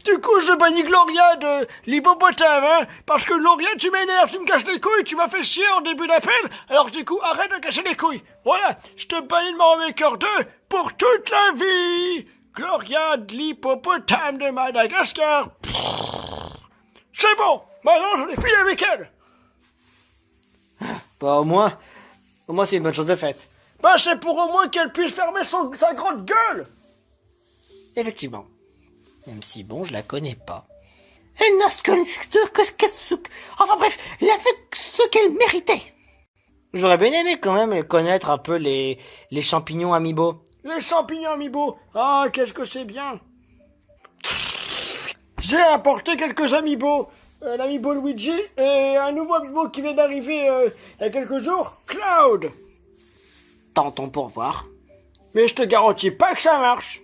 Du coup, je bannis Gloria de l'hippopotame, hein, parce que Gloria, tu m'énerves, tu me casses les couilles, tu m'as fait chier en début d'appel, alors du coup, arrête de casser les couilles. Voilà, je te bannis de Mario Maker 2 pour toute la vie. Gloria de l'hippopotame de Madagascar. C'est bon, maintenant j'en ai fini avec elle. Bah au moins c'est une bonne chose de faite. Bah c'est pour au moins qu'elle puisse fermer sa grande gueule. Effectivement. Même si bon, je la connais pas. Elle n'a enfin bref, elle a fait ce qu'elle méritait. J'aurais bien aimé quand même connaître un peu les champignons amiibo. Les champignons amiibo. Ah, qu'est-ce que c'est bien. J'ai apporté quelques amiibo. L'amiibo Luigi et un nouveau amiibo qui vient d'arriver il y a quelques jours, Cloud. Tentons pour voir. Mais je te garantis pas que ça marche.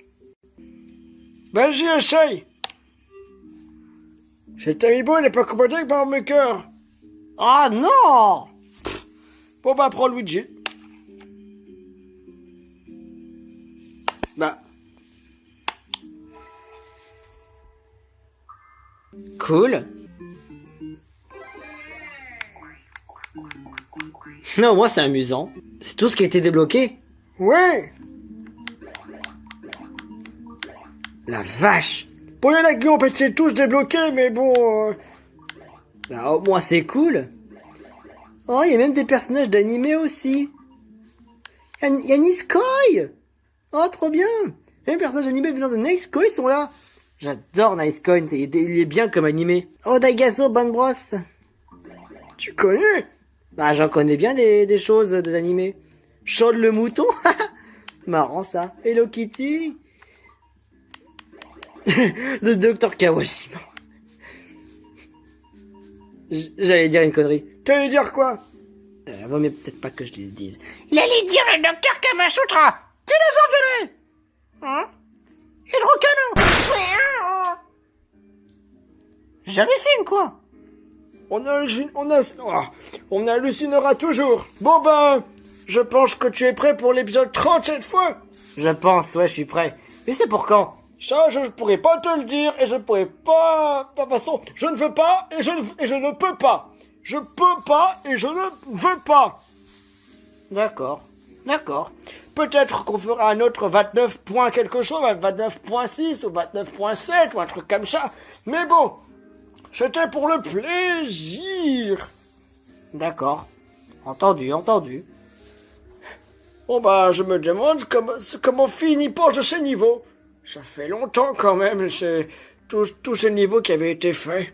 Vas-y, essaye. Cet amiibo n'est pas commandé avec Mario Maker. Ah non. Bon bah prends Luigi. Bah. Cool. Non, moi c'est amusant. C'est tout ce qui a été débloqué. Ouais. La vache! Bon, il y en a qui ont pété tous débloqués, mais bon... Bah, au moins c'est cool. Oh, il y a même des personnages d'animé aussi. Il y a Nisekoi. Oh, trop bien. Les personnages animés venant de Nisekoi sont là. J'adore Nisekoi, il est bien comme animé. Oh, Daigazo Band Bros. Tu connais? Bah, j'en connais bien des choses, des animés. Sean le mouton. Marrant ça. Hello Kitty. Le docteur Kawashima. J'allais dire une connerie. T'allais dire quoi? Vaut mieux peut-être pas que je le dise. Il allait dire le docteur Kamasutra. Tu les engueulais? Hein? Hydrocanon. J'hallucine, quoi. On hallucinera toujours. Bon ben, je pense que tu es prêt pour l'épisode 30 cette fois. Je pense, ouais, je suis prêt. Mais c'est pour quand? Ça, je ne pourrais pas te le dire et je ne pourrais pas... De toute façon, je ne veux pas et je ne peux pas. Je peux pas et je ne veux pas. D'accord. Peut-être qu'on fera un autre 29 points quelque chose, 29.6 ou 29.7 ou un truc comme ça. Mais bon, c'était pour le plaisir. D'accord. Entendu. Bon bah, je me demande comment Finn y pense de ces niveaux. Ça fait longtemps quand même, c'est tous ces niveaux qui avaient été faits.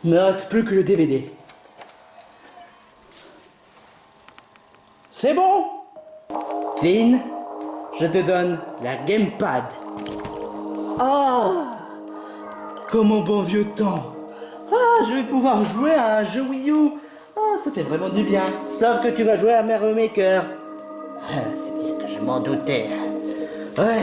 Il ne me reste plus que le DVD. C'est bon. Finn, je te donne la gamepad. Ah, comme au bon vieux temps. Ah, je vais pouvoir jouer à un jeu Wii U. Ah, ça fait vraiment du bien. Sauf que tu vas jouer à Mario Maker. Ah, c'est bien que je m'en doutais. Ouais.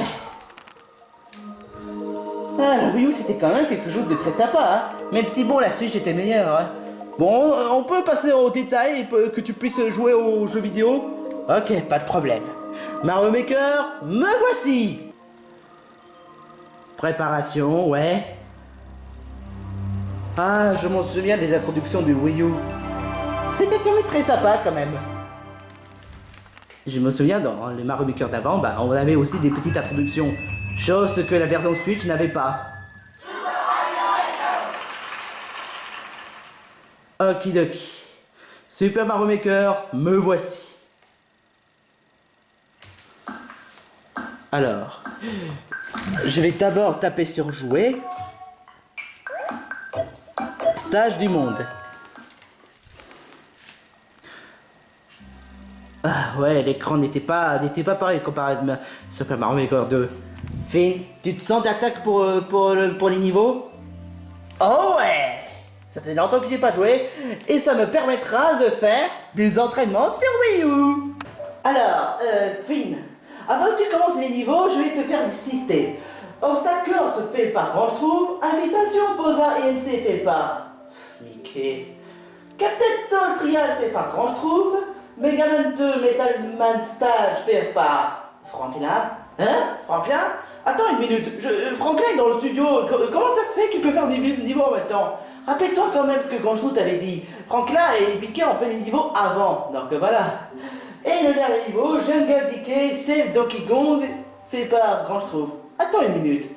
Ah, la Wii U c'était quand même quelque chose de très sympa, hein. Même si bon, la Switch était meilleure, hein. Bon, on peut passer au détail et que tu puisses jouer aux jeux vidéo. Ok, pas de problème. Mario Maker, me voici. Préparation, ouais. Ah, je m'en souviens des introductions de Wii U. C'était quand même très sympa quand même. Je me souviens dans les Mario Maker d'avant, bah, on avait aussi des petites introductions. Chose que la version Switch n'avait pas. Okidoki. Super Mario Maker, me voici. Alors, je vais d'abord taper sur jouer. Stage du monde. Ah ouais, l'écran n'était pas pareil comparé à Super Mario Maker 2. Finn, tu te sens d'attaque pour les niveaux? Oh ouais! Ça faisait longtemps que j'ai pas joué et ça me permettra de faire des entraînements sur Wii U. Alors, Finn, avant que tu commences les niveaux, je vais te faire lister. Obstacle se fait par Grand Trouve, Invitation Posa et NC fait par Mickey. Captain Toll Trial fait par Grand Trouve, Megaman 2 Metal Man Stage fait par Franklin. Hein? Franklin? Attends une minute, Franklin est dans le studio, comment ça se fait qu'il peut faire des niveaux en même temps? Rappelle-toi quand même ce que Grand Trouve t'avait dit. Franklin et Mickey ont fait les niveaux avant, donc voilà. Et le dernier niveau, Jungle Decay Save Donkey Kong, fait par Grand Trouve. Attends une minute,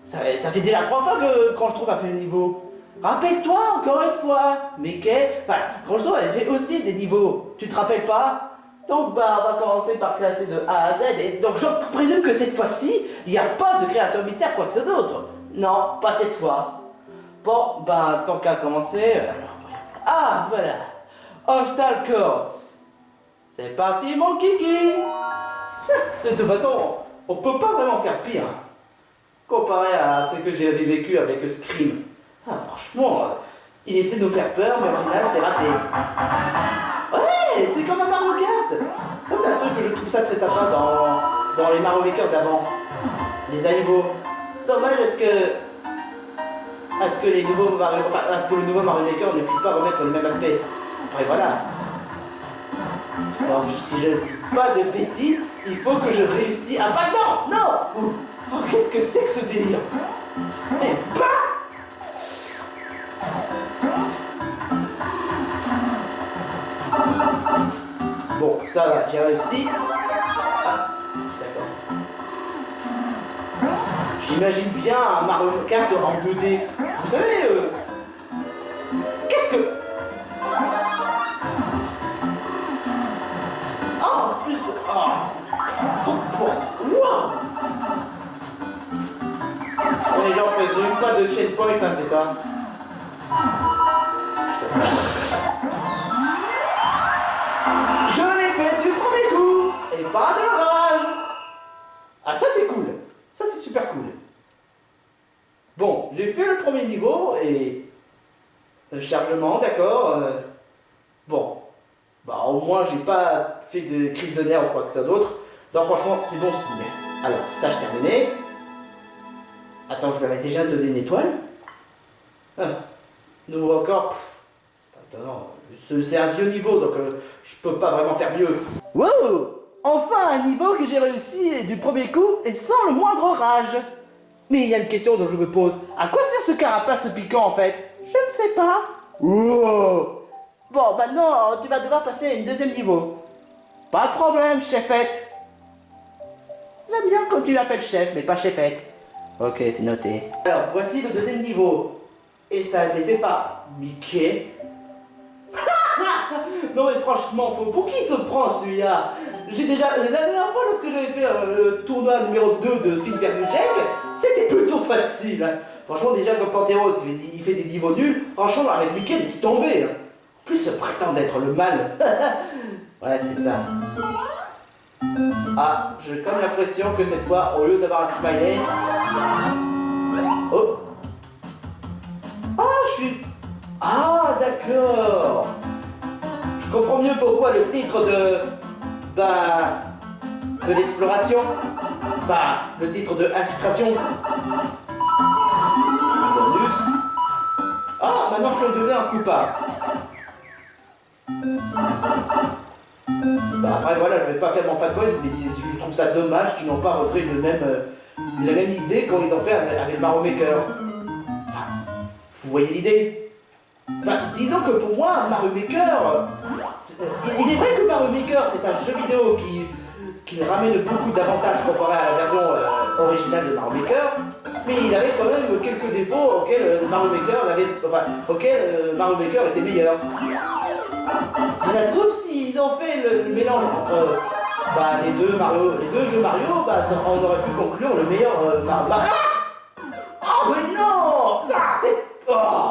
ça fait déjà 3 fois que Grand Trouve a fait le niveau. Rappelle-toi encore une fois, Mickey, Grand Trouve avait fait aussi des niveaux, tu te rappelles pas? Donc bah on va commencer par classer de A à Z, et donc je présume que cette fois-ci, il n'y a pas de créateur mystère quoi que ce soit d'autre. Non, pas cette fois. Bon, bah tant qu'à commencer, alors voyons. Ah voilà, Obstacle Course. C'est parti mon kiki. De toute façon, on peut pas vraiment faire pire. Comparé à ce que j'ai vécu avec Scream. Ah franchement, il essaie de nous faire peur, mais au final c'est raté. Ouais, c'est comme un Mario Kart. Ça c'est un truc que je trouve ça très sympa dans les Mario Maker d'avant. Les animaux. Dommage à ce que le nouveau Mario Maker ne puisse pas remettre le même aspect. Et voilà. Donc si je ne dis pas de bêtises, il faut que je réussisse à... Ah non. Oh, qu'est-ce que c'est que ce délire? Mais bah. Bon, ça va, j'ai réussi. Ah, d'accord. J'imagine bien un Mario Kart en 2D. Vous savez, qu'est-ce que... Ah, en plus... Ah. Wow. Les gens présument pas de checkpoint, hein, c'est ça? Je l'ai fait du premier coup et pas de rage. Ah, ça c'est cool. Ça c'est super cool. Bon, j'ai fait le premier niveau et le chargement, d'accord. Bon, bah au moins j'ai pas fait de crise de nerfs ou quoi que ce soit d'autre. Donc franchement, c'est bon signe. Alors, stage terminé. Attends, je lui avais déjà donné une étoile. Ah, nouveau record. C'est pas étonnant. C'est un vieux niveau, donc je peux pas vraiment faire mieux. Wow! Enfin un niveau que j'ai réussi du premier coup et sans le moindre rage. Mais il y a une question dont je me pose. À quoi sert ce carapace piquant en fait? Je ne sais pas. Wow! Bon, maintenant tu vas devoir passer à un deuxième niveau. Pas de problème, chefette. J'aime bien quand tu m'appelles chef, mais pas chefette. Ok, c'est noté. Alors, voici le deuxième niveau. Et ça a été fait par Mickey. Non mais franchement, pour qui il se prend celui-là? J'ai déjà... La dernière fois, lorsque j'avais fait le tournoi numéro 2 de Fit vs Jack, c'était plutôt facile. Hein. Franchement, déjà, comme Panteros, il fait des niveaux nuls. Franchement, avec Mickey, il laisse tomber. Hein. En plus, il prétend être le mal. Ouais, c'est ça. Ah, j'ai comme l'impression que cette fois, au lieu d'avoir un smiley... Oh. Ah, je suis... Ah, d'accord. Je comprends mieux pourquoi le titre de... Bah... de l'exploration. Bah, le titre de infiltration. Bonus. Ah, maintenant je suis devenu un coupable. Bah après voilà, je vais pas faire mon fanboys, mais je trouve ça dommage qu'ils n'ont pas repris la même idée quand ils ont fait avec Mario Maker. Enfin, vous voyez l'idée? Enfin, disons que pour moi, Mario Maker, il est vrai que Mario Maker c'est un jeu vidéo qui ramène beaucoup d'avantages comparé à la version originale de Mario Maker, mais il avait quand même quelques défauts auxquels Mario Maker était meilleur. Si ça se trouve, s'ils ont fait le mélange entre les deux jeux Mario, on aurait pu conclure le meilleur Mario. Oh mais non! Ah, c'est... Oh.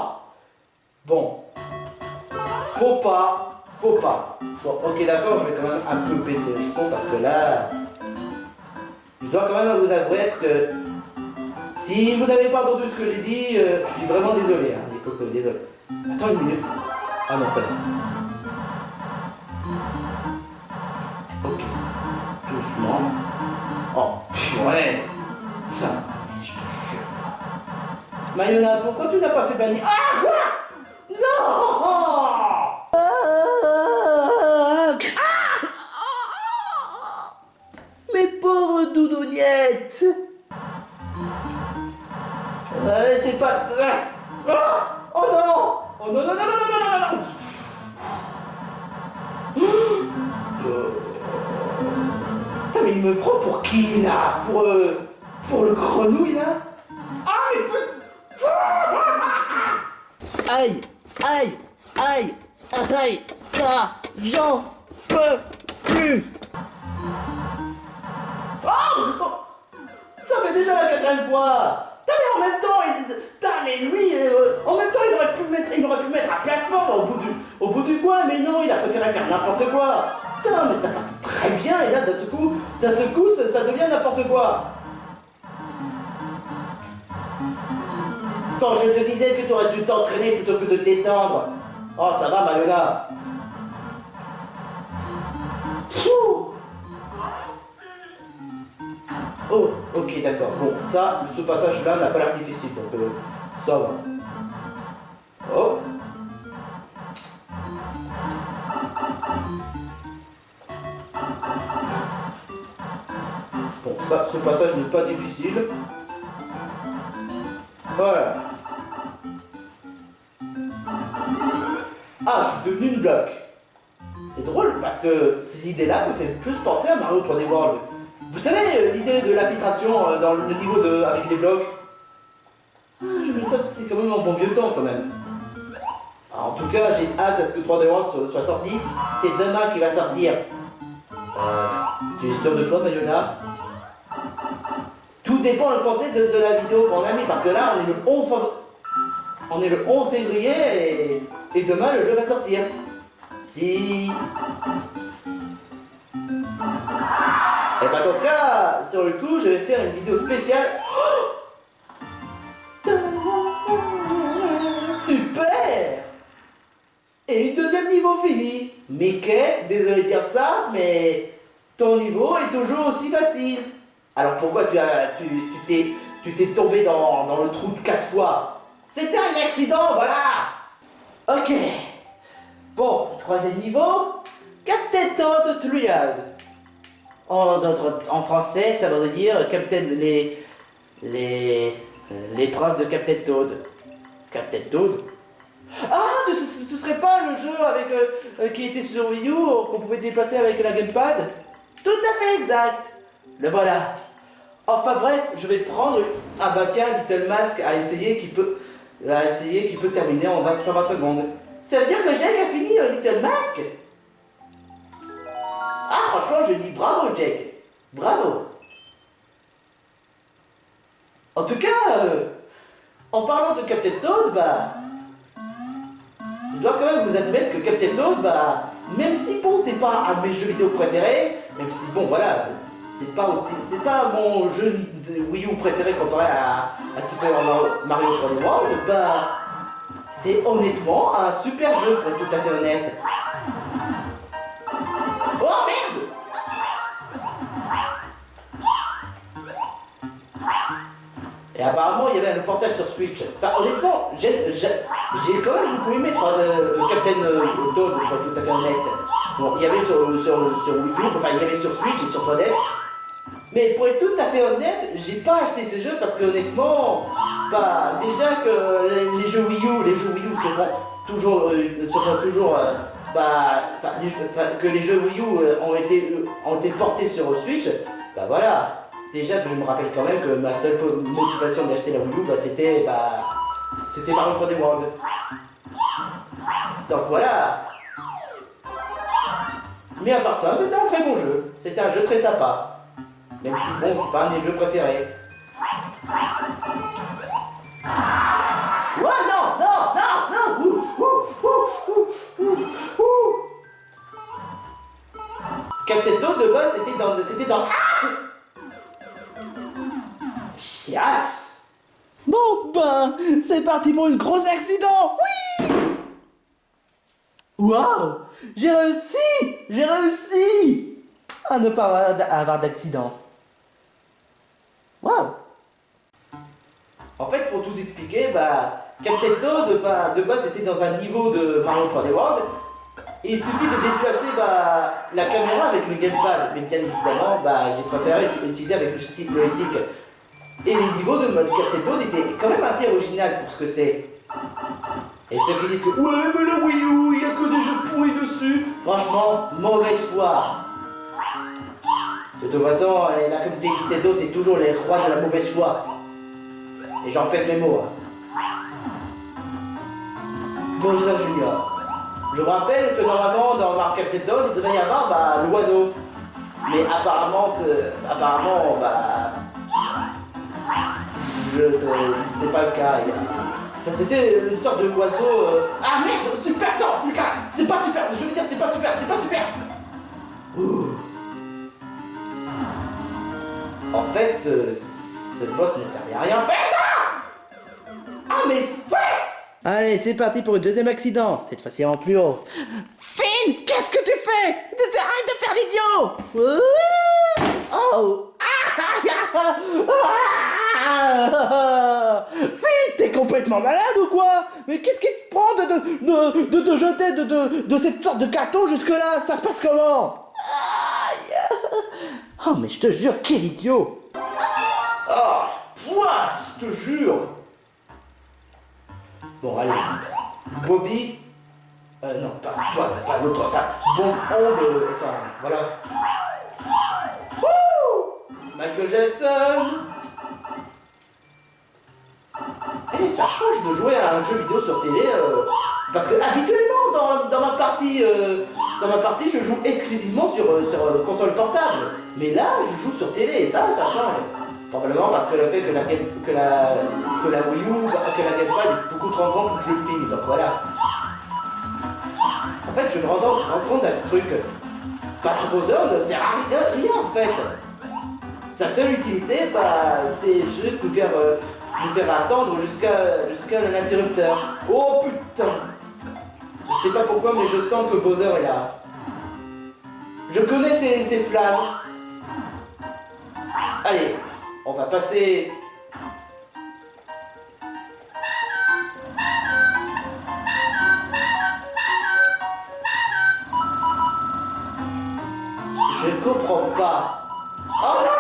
Bon. Faut pas. Bon, ok d'accord, je vais quand même un peu baisser le son parce que là... Je dois quand même vous avouer que... Si vous n'avez pas entendu ce que j'ai dit, je suis vraiment désolé, hein, les cocos, désolé. Attends une minute. Ah non, ça va. Ok. Doucement. Oh, ouais. Ça, je te jure. Mayona, pourquoi tu n'as pas fait bannir? Ah, quoi? Non! Mes pauvres doudounettes. Allez, c'est pas... Oh non! Oh non, non, non, non, non, non, non, non. Putain, mais il me prend pour qui, là? Pour le grenouille, là? Ah, mais aïe, aïe, aïe, aïe, ah, j'en peux plus. Oh, ça fait déjà la 4e fois. Putain, mais en même temps, il aurait pu mettre un plateforme au bout du coin, mais non, il a préféré faire n'importe quoi. Putain, mais ça partit très bien, et là, d'un seul coup, ça devient n'importe quoi. Quand je te disais que tu aurais dû t'entraîner plutôt que de t'étendre. Oh, ça va, Mayona. Oh, ok, d'accord. Bon, ça, ce passage-là n'a pas l'air difficile, donc ça va. Oh. Bon, ça, ce passage n'est pas difficile. Voilà. Ah, je suis devenu une bloc. C'est drôle parce que ces idées-là me font plus penser à Mario 3D World. Vous savez, l'idée de l'infiltration dans le niveau de... avec les blocs. Mais ça, c'est quand même un bon vieux temps, quand même. En tout cas, j'ai hâte à ce que 3D World soit sorti. C'est demain qu'il va sortir. Tu es sûr de toi, Mayona? Tout dépend du contexte de la vidéo qu'on a mis, parce que là, on est le 11 février et demain, le jeu va sortir. Si... Et bah dans ce cas, sur le coup, je vais faire une vidéo spéciale. Super! Et une deuxième niveau fini. Mickey, désolé de dire ça, mais ton niveau est toujours aussi facile. Alors pourquoi tu t'es tombé dans le trou 4 fois? C'était un accident, voilà. Ok. Bon, troisième niveau. Captain Toad Trias. En français, ça voudrait dire l'épreuve de Captain Toad. Captain Toad? Ah, ce serait pas le jeu avec qui était sur Wii U, qu'on pouvait déplacer avec la gamepad? Tout à fait exact. Le voilà. Enfin bref, je vais prendre un bâtien Little Mask à essayer qui peut terminer en 120 secondes. Ça veut dire que Jack a fini Little Mask? Ah, franchement, je dis bravo, Jack. Bravo. En tout cas, en parlant de Captain Toad, bah... je dois quand même vous admettre que Captain Toad, bah... même si, bon, c'est pas un de mes jeux vidéo préférés, même si, bon, voilà... c'est pas mon jeu Wii U préféré comparé à Super Mario 3D World, bah... c'était honnêtement un super jeu, pour être tout à fait honnête. Oh merde! Et apparemment il y avait le portage sur Switch. Enfin honnêtement, j'ai quand même beaucoup aimé Captain Toad, pour être tout à fait honnête. Bon, il y avait sur Wii U, enfin il y avait sur Switch et sur 3DS. Mais pour être tout à fait honnête, j'ai pas acheté ces jeux parce que honnêtement, bah déjà que les jeux Wii U se font toujours, que les jeux Wii U ont été portés sur Switch, bah voilà. Déjà que je me rappelle quand même que ma seule motivation d'acheter la Wii U, c'était Mario 3D World. Donc voilà. Mais à part ça, c'était un très bon jeu. C'était un jeu très sympa. Même si bon, c'est pas un de mes jeux préférés. Ouais, non. Captain Toad de base, c'était dans... Chiasse. Bon, ben, c'est parti pour une grosse accident. Oui. Waouh, j'ai réussi à ne pas avoir d'accident. Waouh. En fait, pour tout expliquer, bah, Captain Toad, bah, de base, c'était dans un niveau de Mario 3D World. Et il suffit de déplacer la caméra avec le gamepad. Mais bien évidemment, j'ai préféré utiliser avec le stick. Et les niveaux de mode Captain Toad étaient quand même assez original pour ce que c'est. Et ceux qui disent que ouais, mais le Wii U, il n'y a que des jeux pourris dessus. Franchement, mauvaise foi. De toute façon, la communauté Nintendo, c'est toujours les rois de la mauvaise foi. Et j'en pèse mes mots. Bowser Junior. Je me rappelle que normalement, dans Mario Captain Toad, il devait y avoir l'oiseau. Mais apparemment, c'est pas le cas. C'était une sorte de oiseau. Ah merde, super, non, c'est pas super. Je veux dire, c'est pas super. Ouh. En fait, ce boss ne servait à rien. Ah mes fesses! Allez, c'est parti pour une deuxième accident. Cette fois-ci en plus haut. Finn, qu'est-ce que tu fais? Arrête de faire l'idiot! Oh! Finn, t'es complètement malade ou quoi? Mais qu'est-ce qui te prend de te jeter de cette sorte de carton jusque-là? Ça se passe comment? Oh, mais je te jure, quel idiot! Oh, poisse, je te jure! Bon, allez. Bobby. Non, pas toi, pas l'autre. Enfin, bon, enfin, voilà. Wouh! Michael Jackson. Et ça change de jouer à un jeu vidéo sur télé, parce que habituellement dans ma partie, je joue exclusivement sur console portable. Mais là, je joue sur télé et ça change. Probablement parce que le fait que la Wii U, que la Gamepad est beaucoup trop grande pour que je le filme, donc voilà. En fait, je me rends compte d'un truc. Battle Bowser ne sert à rien en fait. Sa seule utilité, c'est juste nous faire attendre jusqu'à l'interrupteur. Oh putain! Je sais pas pourquoi, mais je sens que Bowser est là. Je connais ses flammes. Allez, on va passer. Je comprends pas. Oh non,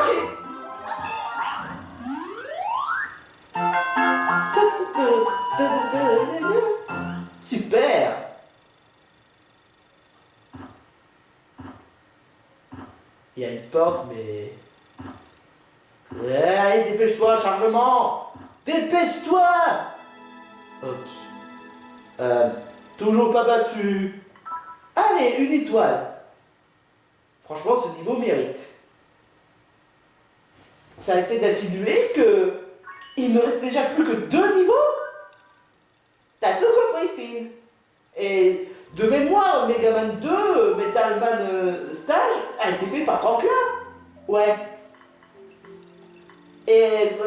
super. Il y a une porte, mais... Ouais, allez, dépêche-toi, chargement. Dépêche-toi. Ok. Toujours pas battu. Allez, une étoile. Franchement, ce niveau mérite. Ça essaie d'insinuer que... il ne reste déjà plus que 2 niveaux. T'as tout compris, Phil. Et de mémoire, Mega Man 2, Metal Man Stage, a été fait par Franklin. Ouais. Et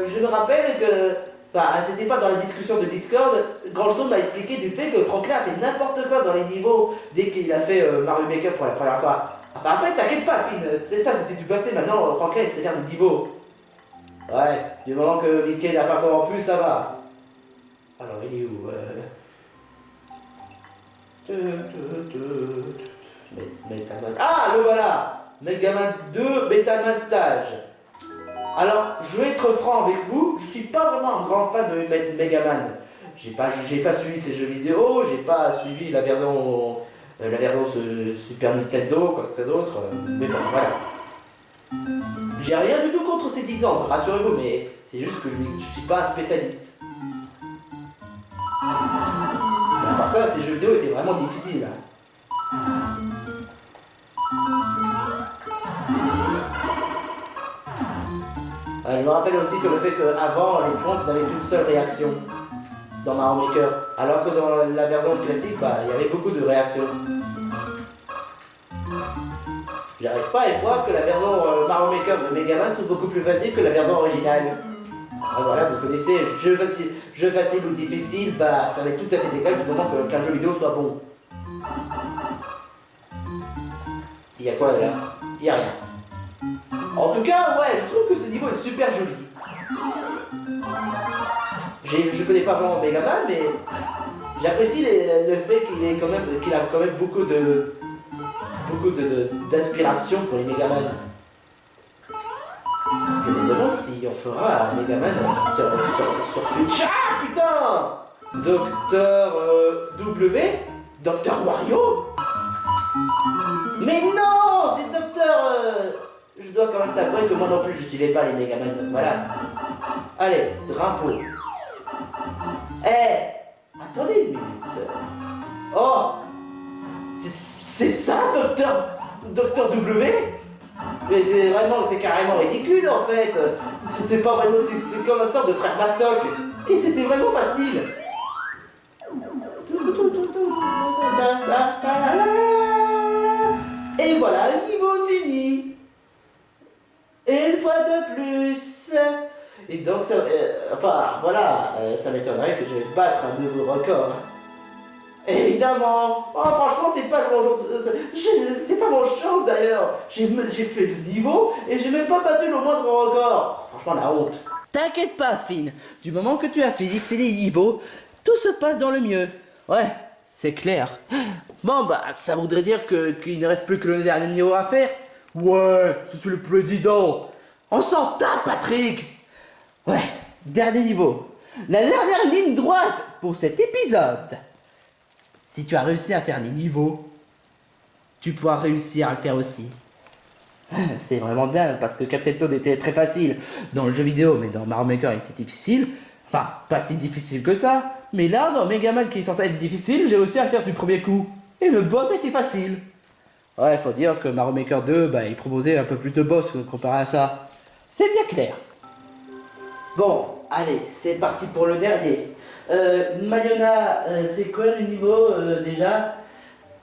je me rappelle que... Enfin, c'était pas dans la discussion de Discord, Grandstone m'a expliqué du fait que Franklin a fait n'importe quoi dans les niveaux dès qu'il a fait Mario Maker pour la première fois. Enfin, après, t'inquiète pas, Finn, c'est ça, c'était du passé, maintenant, Franklin, il sait faire des niveaux. Ouais, du moment que Mickey n'a pas corrompu, ça va. Alors, il est où Megaman. Ah, le voilà. Megaman 2, Megaman Stage. Alors, je vais être franc avec vous, je suis pas vraiment un grand fan de Megaman. J'ai pas suivi ces jeux vidéo, j'ai pas suivi la version Super Nintendo, quoi que ce soit d'autre. Mais bon, voilà. J'ai rien du tout contre ces licences, rassurez-vous, mais c'est juste que je suis pas un spécialiste. Mais à part ça, ces jeux vidéo étaient vraiment difficiles. Je me rappelle aussi que le fait qu'avant, les trompes n'avaient qu'une seule réaction dans Mario Maker, alors que dans la version classique, il y avait beaucoup de réactions. J'arrive pas à y croire que la version Mario Maker de Mega Man soit beaucoup plus facile que la version originale. Alors voilà, vous connaissez, jeu facile ou difficile, ça va être tout à fait égal du moment qu'un jeu vidéo soit bon. Il y a quoi là? Il y a rien. En tout cas, ouais, je trouve que ce niveau est super joli. Je connais pas vraiment Mega Man, mais j'apprécie le fait qu'il a quand même beaucoup d'inspiration pour les Mega Man. Je me demande si on fera un Mega Man sur Switch. Ah putain! Docteur W? Docteur Wario? Mais non! C'est Docteur... Je dois quand même t'avouer que moi non plus je suivais pas les Mega Man, donc voilà. Allez, drapeau. Attendez une minute. Oh! C'est ça, Docteur W? Mais c'est carrément ridicule en fait. C'est pas vraiment, c'est comme une sorte de frère Mastoc. Et c'était vraiment facile. Et voilà, le niveau fini. Et une fois de plus. Et donc, ça, ça m'étonnerait que je vais battre un nouveau record. Évidemment. Oh, franchement, c'est pas mon chance d'ailleurs. J'ai fait le niveau et j'ai même pas battu le moindre record. Franchement, la honte. T'inquiète pas, Finn. Du moment que tu as fixé les niveaux, tout se passe dans le mieux. Ouais, c'est clair. Bon, ça voudrait dire qu'il ne reste plus que le dernier niveau à faire. Ouais, je suis le président. On s'en tape, Patrick. Ouais, dernier niveau. La dernière ligne droite pour cet épisode. Si tu as réussi à faire les niveaux, tu pourras réussir à le faire aussi. C'est vraiment dingue parce que Captain Toad était très facile dans le jeu vidéo, mais dans Mario Maker il était difficile. Enfin, pas si difficile que ça. Mais là, dans Megaman qui est censé être difficile, j'ai réussi à le faire du premier coup. Et le boss était facile. Ouais, faut dire que Mario Maker 2, bah, il proposait un peu plus de boss comparé à ça. C'est bien clair. Bon, allez, c'est parti pour le dernier. Mayona, c'est quoi le niveau déjà?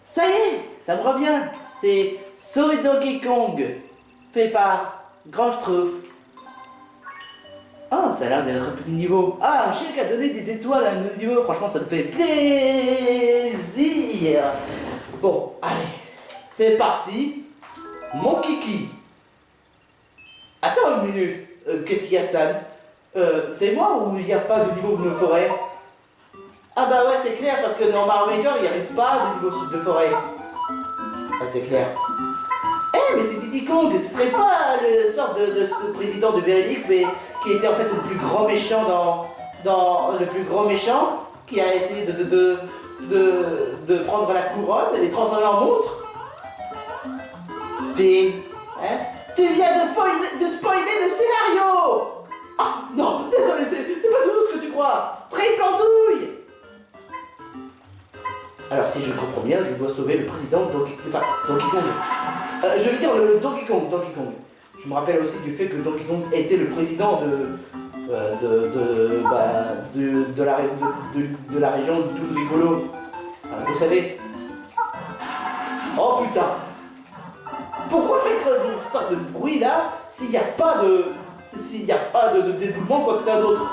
Ça y est, ça me revient. C'est Sauver Donkey Kong, fait par Grand Schtroumpf. Ah, ça a l'air d'être un petit niveau. Ah, j'ai qu'à donner des étoiles à nos niveaux, franchement ça me fait plaisir. Bon, allez, c'est parti. Mon kiki. Attends une minute, qu'est-ce qu'il y a Stan? C'est moi ou il n'y a pas de niveau de forêt? Ah bah ouais, c'est clair, parce que dans Mario Maker, il n'y avait pas de niveau de forêt. Ah, c'est clair. Eh, mais c'est Diddy Kong, ce serait pas le sort de ce président de Verilix, mais qui était en fait le plus grand méchant dans le plus grand méchant, qui a essayé de prendre la couronne et les transformer en monstre? Steve, hein? Tu viens de spoiler le scénario! Ah, non, désolé, c'est pas tout ce que tu crois! Triple andouille! Alors, si je comprends bien, je dois sauver le président Donkey Kong. Je veux dire le Donkey Kong. Je me rappelle aussi du fait que Donkey Kong était le président de la région de tout rigolo. Vous savez. Oh putain! Pourquoi mettre une sorte de bruit là s'il n'y a pas de déboulement quoi que ça d'autre?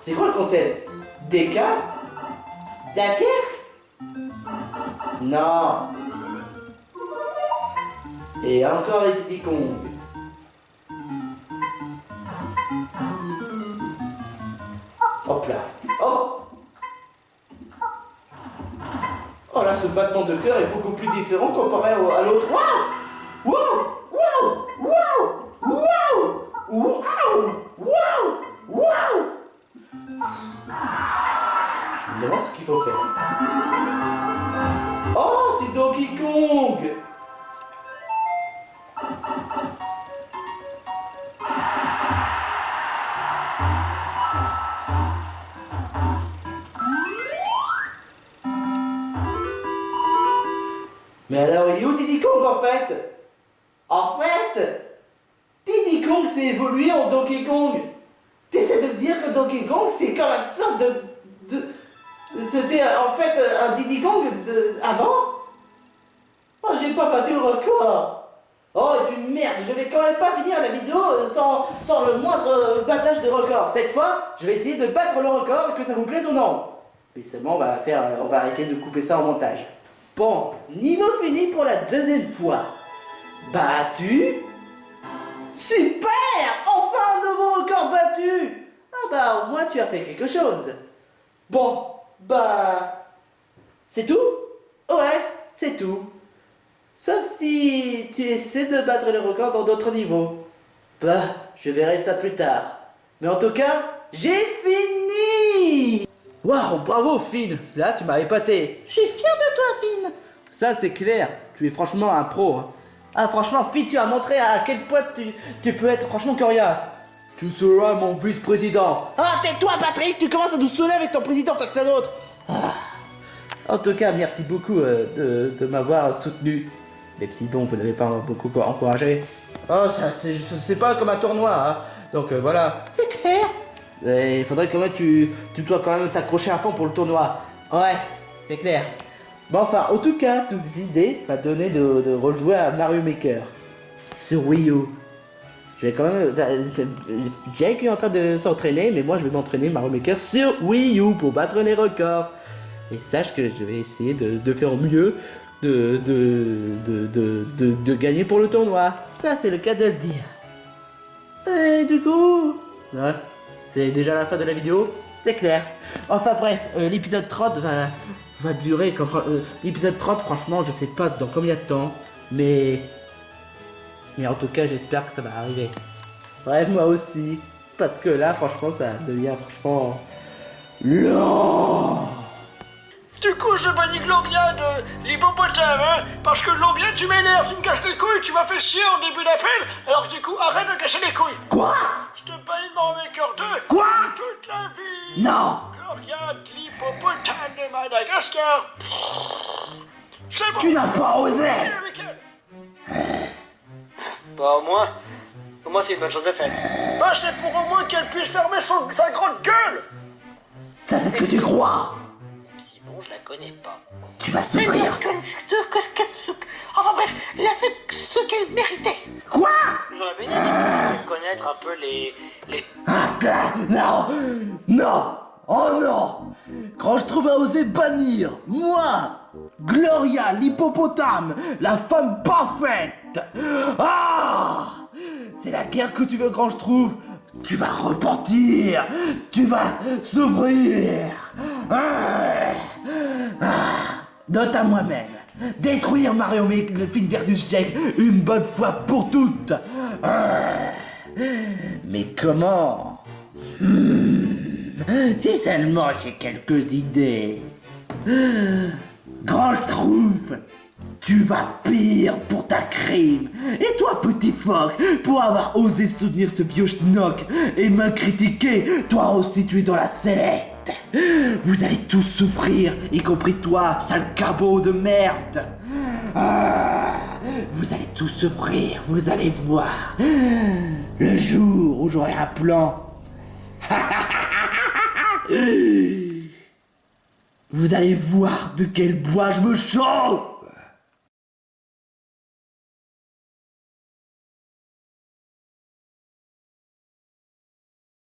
C'est quoi le contest? DK? Dunkerque? Non. Et encore les Diddy Kong. Hop là. Oh. Oh là, ce battement de cœur est beaucoup plus différent comparé à l'autre. Waouh! Waouh! Waouh! Waouh! Waouh! Waouh! Waouh! Je me demande ce qu'il faut faire. Oh, c'est Donkey Kong! Mais alors, il est où Diddy Kong en fait? En fait, Diddy Kong s'est évolué en Donkey Kong. T'essaies de me dire que Donkey Kong c'est comme une sorte de... C'était en fait un Diddy Kong avant? Oh, j'ai pas battu le record. Oh, et puis merde, je vais quand même pas finir la vidéo sans le moindre battage de record. Cette fois, je vais essayer de battre le record, que ça vous plaise ou non. Mais seulement, on va essayer de couper ça en montage. Bon, niveau fini pour la deuxième fois. Battu. Super! Enfin un nouveau record battu! Ah bah au moins tu as fait quelque chose. Bon, bah... C'est tout? Ouais, c'est tout. Sauf si tu essaies de battre le record dans d'autres niveaux. Bah, je verrai ça plus tard. Mais en tout cas, j'ai fini! Waouh, bravo Finn! Là, tu m'as épaté. Je suis fier de toi, Finn! Ça, c'est clair. Tu es franchement un pro. Ah, franchement, Finn, tu as montré à quel point tu peux être franchement coriace. Tu seras mon vice-président. Ah, tais-toi, Patrick! Tu commences à nous saouler avec ton président, quoi que ça d'autre. Ah. En tout cas, merci beaucoup de m'avoir soutenu. Même si bon, vous n'avez pas beaucoup encouragé. Oh, ça, c'est pas comme un tournoi, hein. Donc voilà. C'est clair. Il faudrait quand même tu dois quand même t'accrocher à fond pour le tournoi. Ouais, c'est clair. Bon, enfin, en tout cas, toutes ces idées m'a donné de rejouer à Mario Maker sur Wii U. Je vais quand même. Jake est en train de s'entraîner, mais moi je vais m'entraîner Mario Maker sur Wii U pour battre les records. Et sache que je vais essayer de faire mieux, de gagner pour le tournoi. Ça, c'est le cas de le dire. Et du coup, ouais, c'est déjà la fin de la vidéo, c'est clair. Enfin bref, l'épisode 30 va durer. L'épisode 30, franchement, je sais pas dans combien de temps, mais en tout cas, j'espère que ça va arriver. Ouais, moi aussi, parce que là, franchement, ça devient franchement long. Du coup, je bannis Gloria de l'hippopotame, hein, parce que Gloria, tu m'énerves, tu me casses les couilles, tu m'as fait chier en début d'appel, alors du coup, arrête de casser les couilles. Quoi? Je te bannis de Mario Maker 2. Quoi? Toute la vie. Non! Gloria de l'hippopotame de Madagascar. C'est bon. Tu n'as pas osé! Viens avec elle. Bah au moins c'est une bonne chose de faite. Bah, c'est pour au moins qu'elle puisse fermer sa grande gueule. Ça, c'est ce que tu crois! Si bon, je la connais pas. Tu vas souffrir! Enfin bref, il a fait ce qu'elle méritait. Quoi? J'aurais bien aimé connaître un peu les... Ah, non! Non! Oh non! Quand je trouve à oser bannir, moi, Gloria l'hippopotame, la femme parfaite! Ah! C'est la guerre que tu veux quand je trouve. Tu vas repentir! Tu vas souffrir! Note à moi-même. Détruire Mario Film vs Jake une bonne fois pour toutes! Mais comment? Si seulement j'ai quelques idées. Grand Schtroumpf, tu vas pire pour ta crime. Et toi, petit phoque, pour avoir osé soutenir ce vieux schnock et me critiquer, toi aussi tu es dans la sellette. Vous allez tous souffrir, y compris toi, sale cabot de merde. Vous allez tous souffrir, vous allez voir. Le jour où j'aurai un plan. Vous allez voir de quel bois je me chauffe.